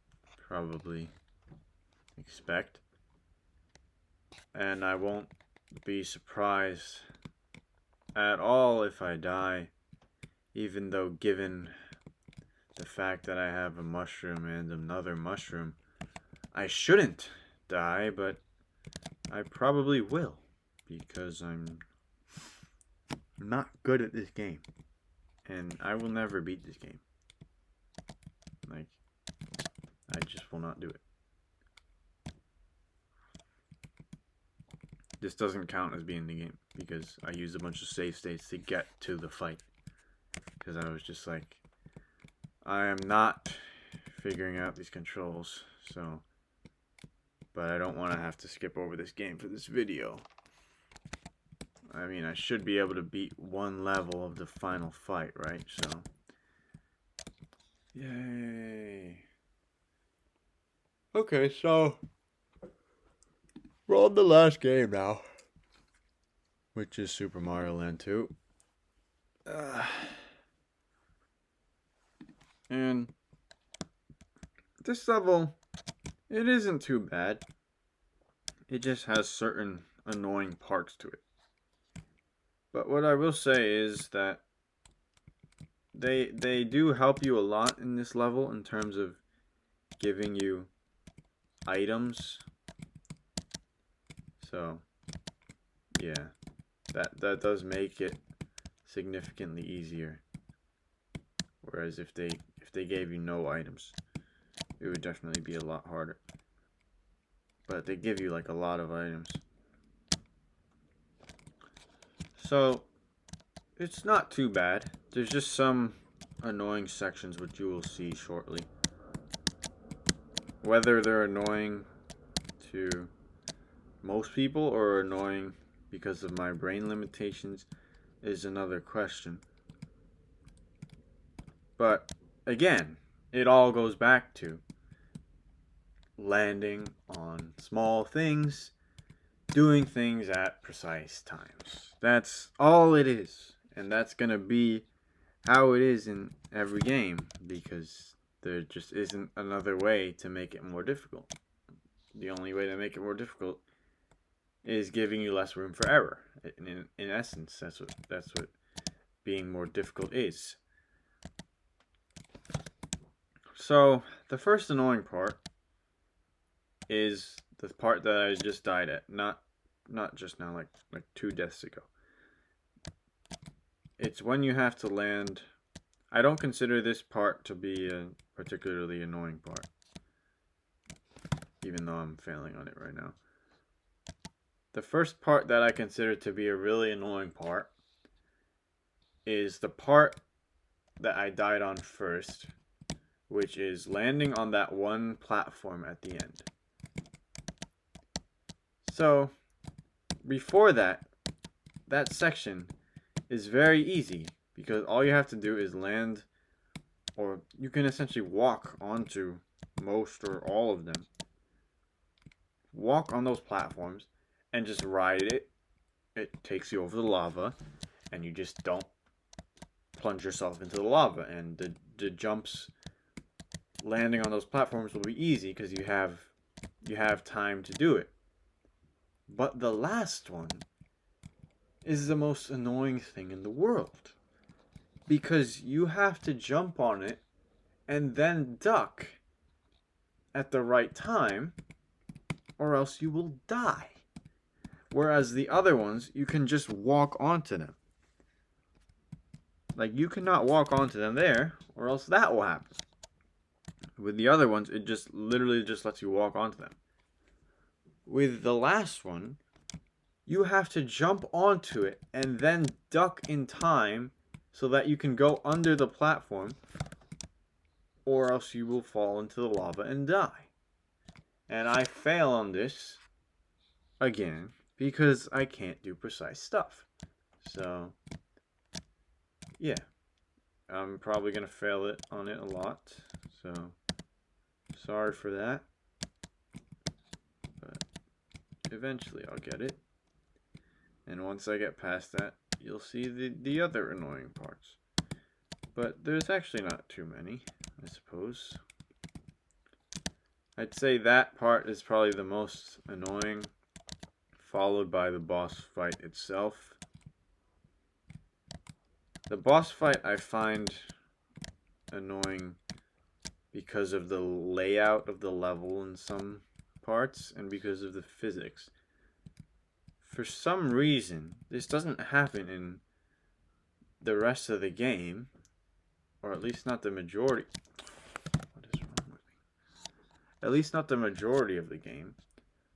probably expect. And I won't be surprised at all if I die, even though given the fact that I have a mushroom and another mushroom, I shouldn't die, but I probably will, because I'm not good at this game, and I will never beat this game. Like, I just will not do it. This doesn't count as being the game, because I used a bunch of save states to get to the fight, because I was just like, I am not figuring out these controls, so, but I don't want to have to skip over this game for this video. I mean, I should be able to beat one level of the final fight, right? So, yay. Okay, so we're on the last game now, which is Super Mario Land 2. And this level, it isn't too bad. It just has certain annoying parts to it. But what I will say is that they do help you a lot in this level in terms of giving you items. So, yeah, that does make it significantly easier. Whereas if they gave you no items, it would definitely be a lot harder. But they give you like a lot of items. So, it's not too bad. There's just some annoying sections which you will see shortly. Whether they're annoying to most people or annoying because of my brain limitations is another question. But again, it all goes back to landing on small things, doing things at precise times. That's all it is. And that's going to be how it is in every game, because there just isn't another way to make it more difficult. The only way to make it more difficult is giving you less room for error. In essence, that's what being more difficult is. So, the first annoying part is the part that I just died at. Not just now, like 2 deaths ago. It's when you have to land. I don't consider this part to be a particularly annoying part, even though I'm failing on it right now. The first part that I consider to be a really annoying part is the part that I died on first, which is landing on that one platform at the end. So, before that section is very easy, because all you have to do is land, or you can essentially walk onto most or all of them. Walk on those platforms and just ride it. It takes you over the lava, and you just don't plunge yourself into the lava, and the jumps landing on those platforms will be easy because you have time to do it. But the last one is the most annoying thing in the world, because you have to jump on it and then duck at the right time, or else you will die. Whereas the other ones, you can just walk onto them. Like, you cannot walk onto them there, or else that will happen. With the other ones, it just literally just lets you walk onto them. With the last one, you have to jump onto it and then duck in time so that you can go under the platform, or else you will fall into the lava and die. And I fail on this again because I can't do precise stuff. So, yeah. I'm probably going to fail it on it a lot. So, sorry for that. But eventually I'll get it. And once I get past that, you'll see the other annoying parts. But there's actually not too many, I suppose. I'd say that part is probably the most annoying, followed by the boss fight itself. The boss fight I find annoying because of the layout of the level in some parts and because of the physics. For some reason, this doesn't happen in the rest of the game, or at least not the majority. What is wrong with me? At least not the majority of the game.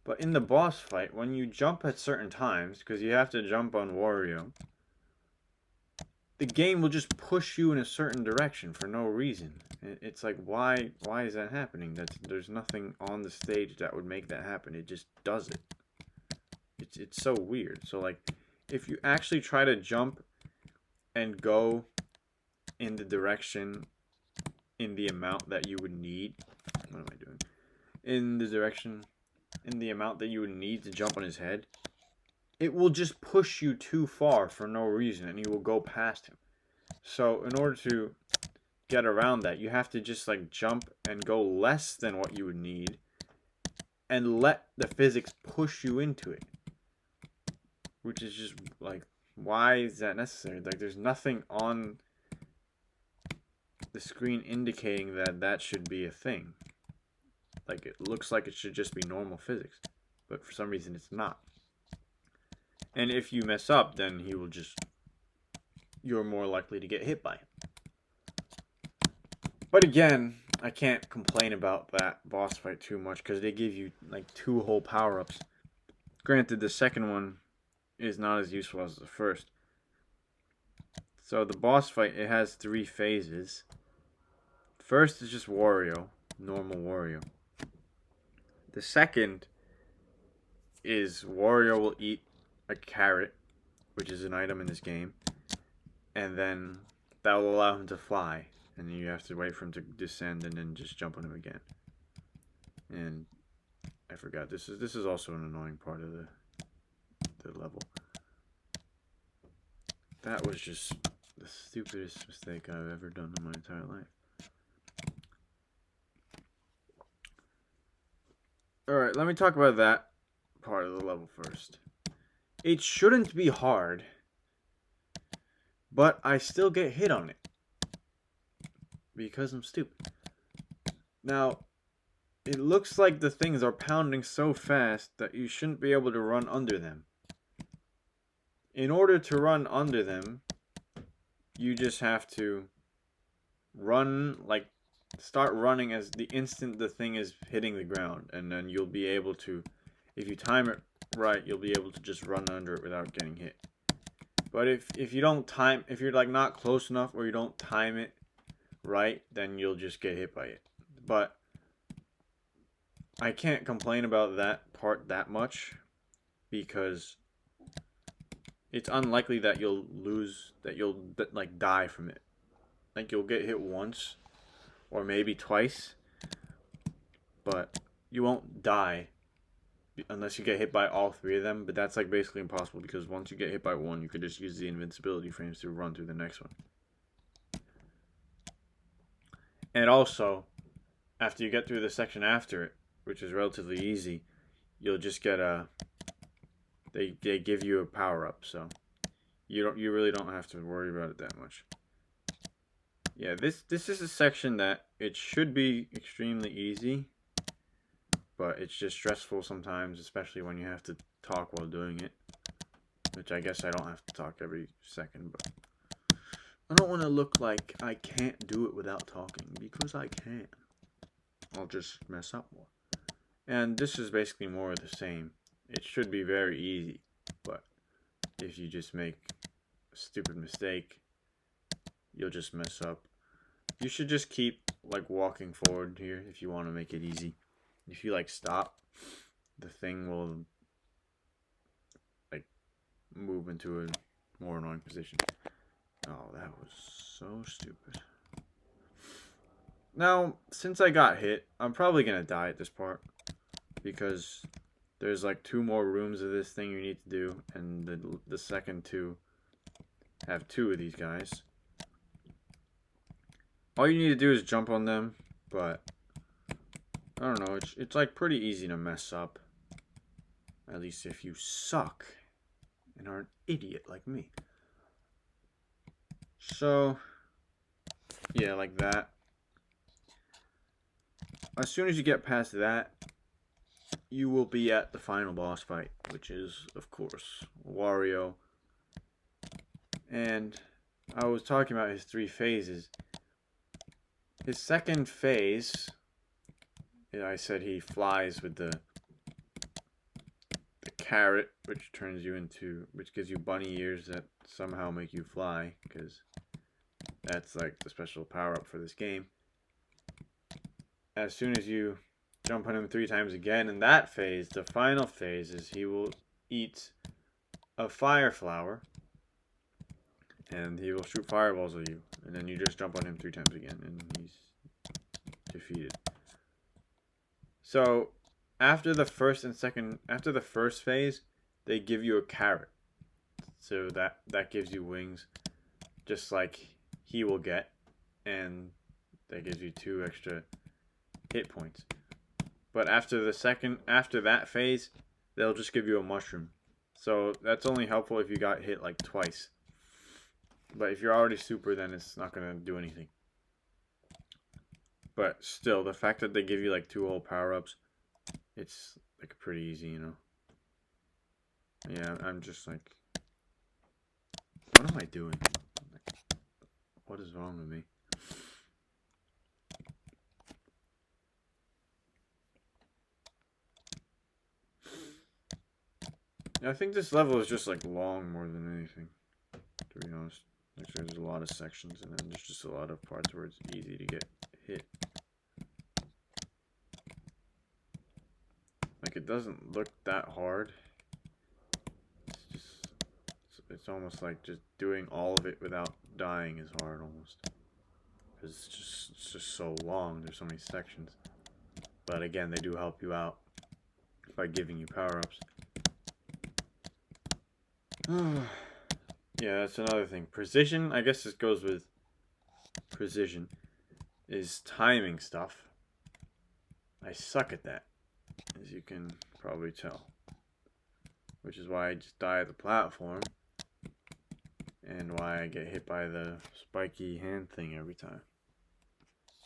But in the boss fight, when you jump at certain times, because you have to jump on Wario, the game will just push you in a certain direction for no reason. It's like, why is that happening? There's nothing on the stage that would make that happen. It just does it. It's so weird. So, like, if you actually try to jump and go in the direction, in the amount that you would need... What am I doing? In the amount that you would need to jump on his head, it will just push you too far for no reason, and you will go past him. So in order to get around that, you have to just like jump and go less than what you would need, and let the physics push you into it. Which is just like, why is that necessary? Like, there's nothing on the screen indicating that that should be a thing. Like, it looks like it should just be normal physics, but for some reason it's not. And if you mess up, then he will just... You're more likely to get hit by him. But again, I can't complain about that boss fight too much, because they give you, like, 2 whole power-ups. Granted, the second one is not as useful as the first. So the boss fight, it has 3 phases. First is just Wario. Normal Wario. The second is Wario will eat a carrot, which is an item in this game, and then that will allow him to fly, and then you have to wait for him to descend and then just jump on him again. And I forgot, this is also an annoying part of the level. That was just the stupidest mistake I've ever done in my entire life. Alright, let me talk about that part of the level first. It shouldn't be hard, but I still get hit on it. Because I'm stupid. Now, it looks like the things are pounding so fast that you shouldn't be able to run under them. In order to run under them, you just have to run, like, start running as the instant the thing is hitting the ground, and then you'll be able to, if you time it right, you'll be able to just run under it without getting hit. But if you don't time, if you're like not close enough or you don't time it right, then you'll just get hit by it. But I can't complain about that part that much, because it's unlikely that you'll lose, that you'll like die from it. Like, you'll get hit once or maybe twice, but you won't die unless you get hit by all 3 of them. But that's like basically impossible, because once you get hit by one, you could just use the invincibility frames to run through the next one. And also, after you get through the section after it, which is relatively easy, you'll just get a... They give you a power-up, so you really don't have to worry about it that much. Yeah, this is a section that it should be extremely easy, but it's just stressful sometimes, especially when you have to talk while doing it. Which I guess I don't have to talk every second, but I don't want to look like I can't do it without talking, because I can. I'll just mess up more. And this is basically more of the same. It should be very easy, but if you just make a stupid mistake, you'll just mess up. You should just keep like walking forward here if you want to make it easy. If you like stop, the thing will like move into a more annoying position. Oh, that was so stupid. Now, since I got hit, I'm probably gonna die at this part, because there's like 2 more rooms of this thing you need to do, and the second 2 have 2 of these guys. All you need to do is jump on them, but I don't know, it's like pretty easy to mess up. At least if you suck and are an idiot like me. So, yeah, like that. As soon as you get past that, you will be at the final boss fight, which is, of course, Wario. And I was talking about his 3 phases. His second phase, I said he flies with the carrot, which gives you bunny ears that somehow make you fly, because that's like the special power-up for this game. As soon as you jump on him 3 times again in that phase, the final phase is he will eat a fire flower, and he will shoot fireballs at you, and then you just jump on him 3 times again, and he's defeated. So after the first phase, they give you a carrot, so that gives you wings, just like he will get, and that gives you 2 extra hit points. But after that phase, they'll just give you a mushroom. So that's only helpful if you got hit like twice. But if you're already super, then it's not gonna do anything. But still, the fact that they give you like 2 whole power-ups, it's like pretty easy, you know. Yeah, I'm just like, what am I doing? What is wrong with me? I think this level is just like long more than anything, to be honest. Like, there's a lot of sections, and then there's just a lot of parts where it's easy to get hit. Like, it doesn't look that hard. It's almost like just doing all of it without dying is hard almost. Because it's just so long. There's so many sections. But again, they do help you out by giving you power-ups. Yeah, that's another thing. Precision, I guess this goes with precision, is timing stuff. I suck at that, as you can probably tell. Which is why I just die at the platform, and why I get hit by the spiky hand thing every time.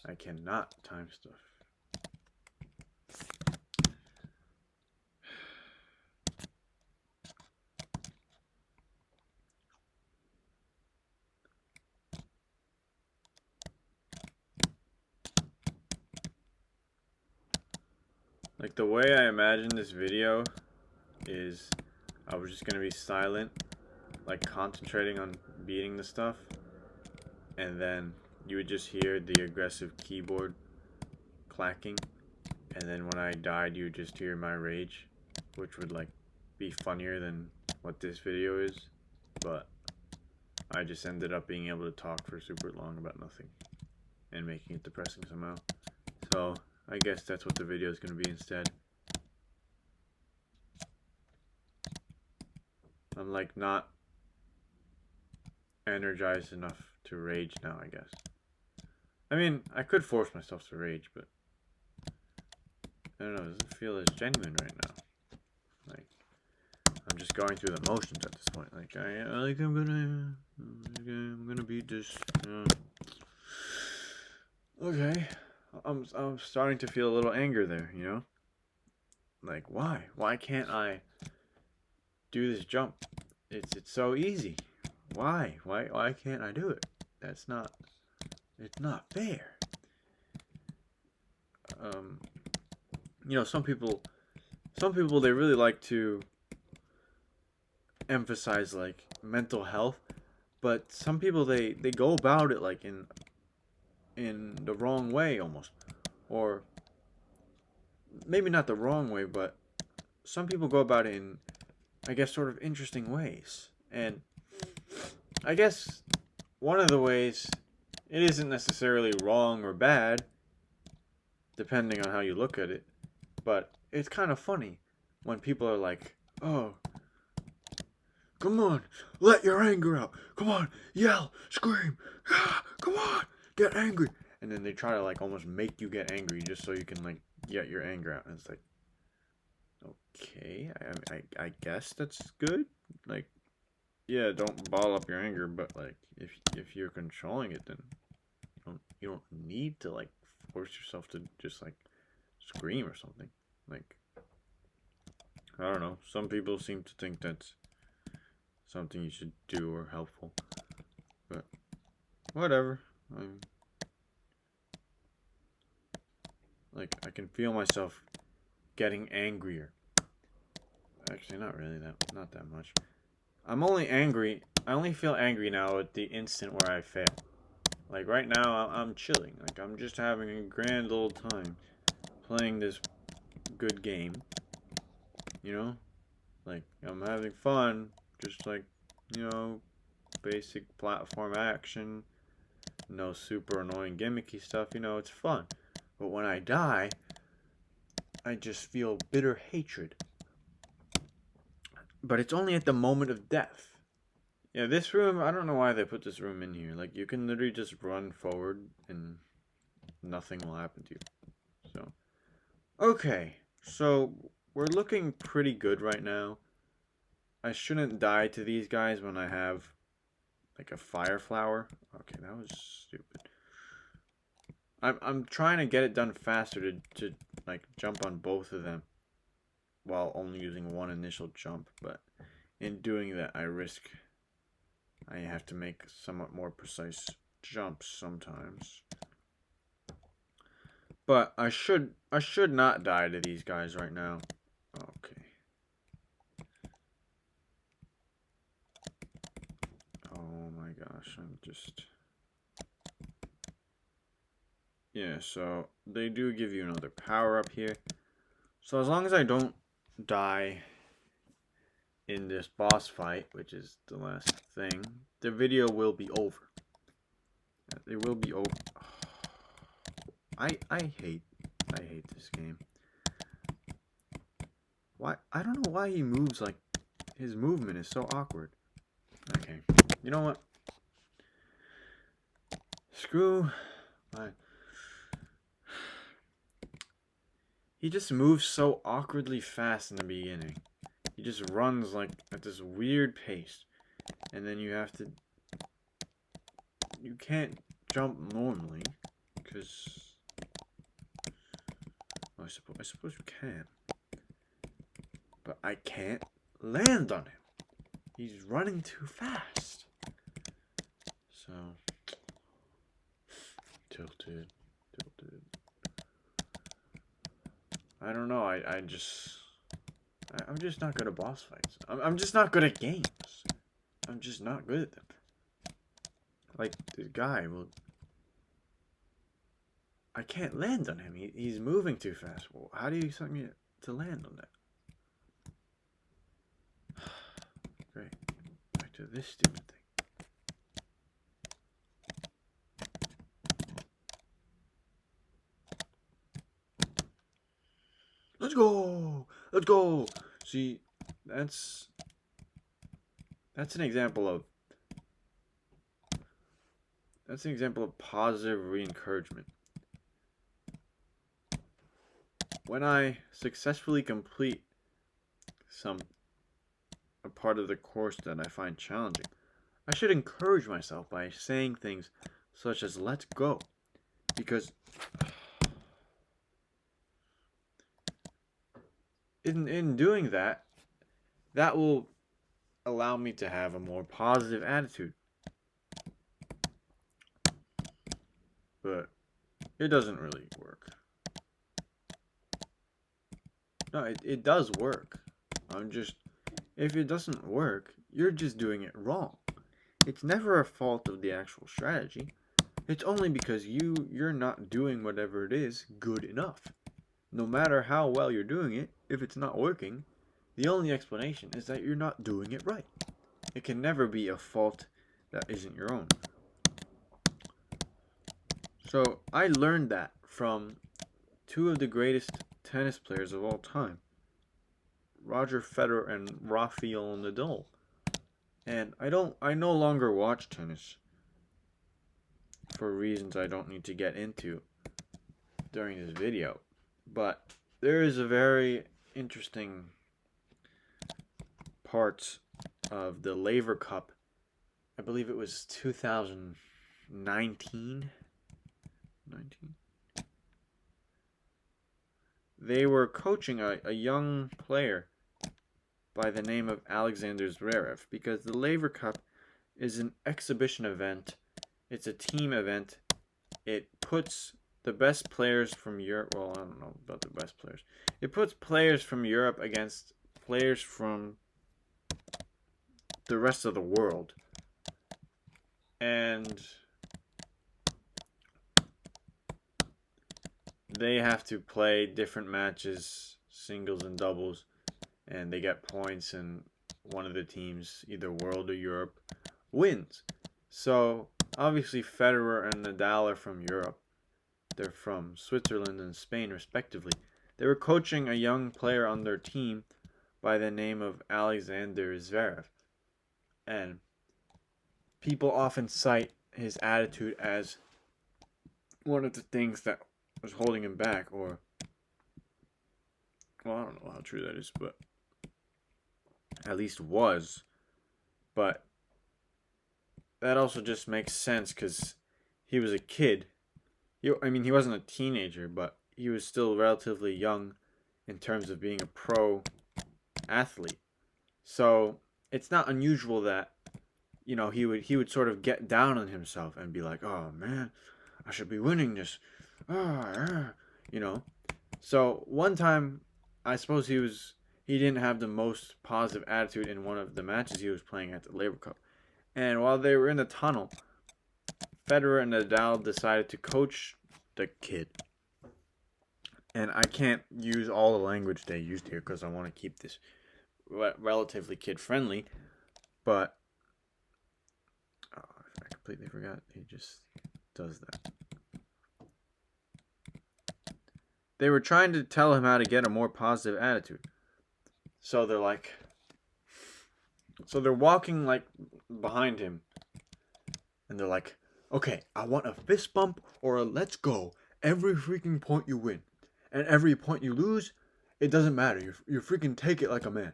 I cannot time stuff. Like, the way I imagine this video is I was just gonna be silent, like concentrating on beating the stuff, and then you would just hear the aggressive keyboard clacking, and then when I died you would just hear my rage, which would like be funnier than what this video is, but I just ended up being able to talk for super long about nothing and making it depressing somehow. So I guess that's what the video is going to be instead. I'm like not energized enough to rage now, I guess. I mean, I could force myself to rage, but I don't know, it doesn't feel as genuine right now. Like, I'm just going through the motions at this point. Like, I'm gonna beat this. Okay. I'm starting to feel a little anger there, you know? Like, why? Why can't I do this jump? It's so easy. Why? Why can't I do it? It's not fair. Um, some people they really like to emphasize like mental health, but some people they go about it like in the wrong way almost, or maybe not the wrong way, but some people go about it in, I guess, sort of interesting ways. And I guess one of the ways, it isn't necessarily wrong or bad, depending on how you look at it, but it's kind of funny when people are like, oh, come on, let your anger out. Come on, yell, scream, come on, get angry. And then they try to like almost make you get angry just so you can like get your anger out. And it's like, okay, I guess that's good. Like, yeah, don't bottle up your anger, but like if you're controlling it, then you don't need to like force yourself to just like scream or something. Like, I don't know. Some people seem to think that's something you should do or helpful, but whatever. Like, I can feel myself getting angrier. Actually, not really not that much. I'm only angry. I only feel angry now at the instant where I fail. Like right now, I'm chilling. Like I'm just having a grand old time playing this good game. You know, like I'm having fun. Just like, basic platform action. No super annoying gimmicky stuff. It's fun. But when I die, I just feel bitter hatred. But it's only at the moment of death. Yeah, this room, I don't know why they put this room in here. Like, you can literally just run forward and nothing will happen to you. So, okay. So, we're looking pretty good right now. I shouldn't die to these guys when I have, like, a fire flower. Okay, that was stupid. I'm trying to get it done faster to like, jump on both of them while only using one initial jump. But in doing that, I have to make somewhat more precise jumps sometimes. But I should not die to these guys right now. Okay. Oh my gosh, I'm just... Yeah, so they do give you another power up here. So as long as I don't die in this boss fight, which is the last thing, the video will be over. It will be over. I hate this game. Why? I don't know why he moves like his movement is so awkward. Okay, you know what? Screw my... He just moves so awkwardly fast in the beginning. He just runs like at this weird pace. And then you have to... You can't jump normally. Because... I suppose you can. But I can't land on him. He's running too fast. So... Tilted. I don't know, I'm just not good at boss fights. I'm just not good at games. I'm just not good at them. Like, the guy will... I can't land on him. He's moving too fast. Well, how do you expect me to land on that? Great. Back to this stupid thing. Let's go! Let's go! See, that's an example of positive re-encouragement. When I successfully complete a part of the course that I find challenging, I should encourage myself by saying things such as "let's go," because in doing that, that will allow me to have a more positive attitude. But it doesn't really work. No, it does work. If it doesn't work, you're just doing it wrong. It's never a fault of the actual strategy. It's only because you're not doing whatever it is good enough. No matter how well you're doing it, if it's not working, the only explanation is that you're not doing it right. It can never be a fault that isn't your own. So I learned that from two of the greatest tennis players of all time, Roger Federer and Rafael Nadal. And I no longer watch tennis for reasons I don't need to get into during this video. But there is a very interesting part of the Laver Cup. I believe it was 2019. They were coaching a young player by the name of Alexander Zverev, because the Laver Cup is an exhibition event. It's a team event. It puts the best players from Europe. Well, I don't know about the best players. It puts players from Europe against players from the rest of the world. And they have to play different matches, singles and doubles, and they get points, and one of the teams, either World or Europe, wins. So obviously Federer and Nadal are from Europe. They're from Switzerland and Spain, respectively. They were coaching a young player on their team by the name of Alexander Zverev. And people often cite his attitude as one of the things that was holding him back, or, well, I don't know how true that is, but at least was. But that also just makes sense because he was a kid. He wasn't a teenager, but he was still relatively young in terms of being a pro athlete. So it's not unusual that, he would sort of get down on himself and be like, oh man, I should be winning this. So one time, I suppose he didn't have the most positive attitude in one of the matches he was playing at the Laver Cup. And while they were in the tunnel, Federer and Nadal decided to coach the kid. And I can't use all the language they used here because I want to keep this relatively kid-friendly. But I completely forgot. He just does that. They were trying to tell him how to get a more positive attitude. So they're walking like behind him, and they're like, okay, I want a fist bump or a let's go every freaking point you win. And every point you lose, it doesn't matter. You freaking take it like a man.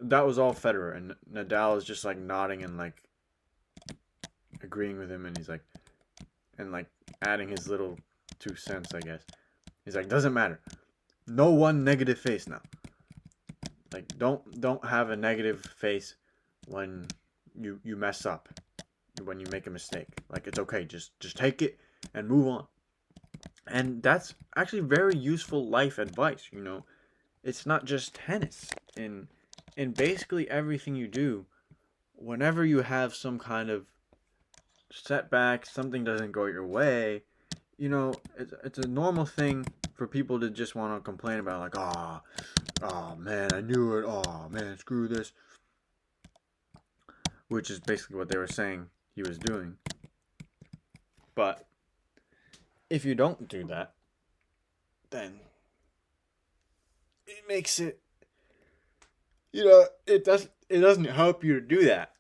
That was all Federer, and Nadal is just like nodding and like agreeing with him, and he's like, and like adding his little 2 cents, I guess. He's like, doesn't matter. No one negative face now. Like, don't have a negative face when you mess up, when you make a mistake. Like, it's okay. Just take it and move on. And that's actually very useful life advice. It's not just tennis. In basically everything you do, whenever you have some kind of setback, something doesn't go your way, it's a normal thing for people to just want to complain about, like, oh man, I knew it, oh man, screw this, which is basically what they were saying he was doing. But if you don't do that, then it makes it, it doesn't help you to do that.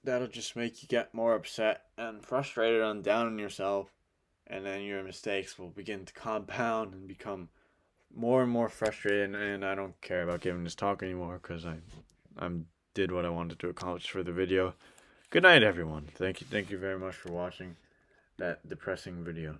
That'll just make you get more upset and frustrated and down on yourself. And then your mistakes will begin to compound and become more and more frustrated. And I don't care about giving this talk anymore because I did what I wanted to accomplish for the video. Good night, everyone. Thank you very much for watching that depressing video.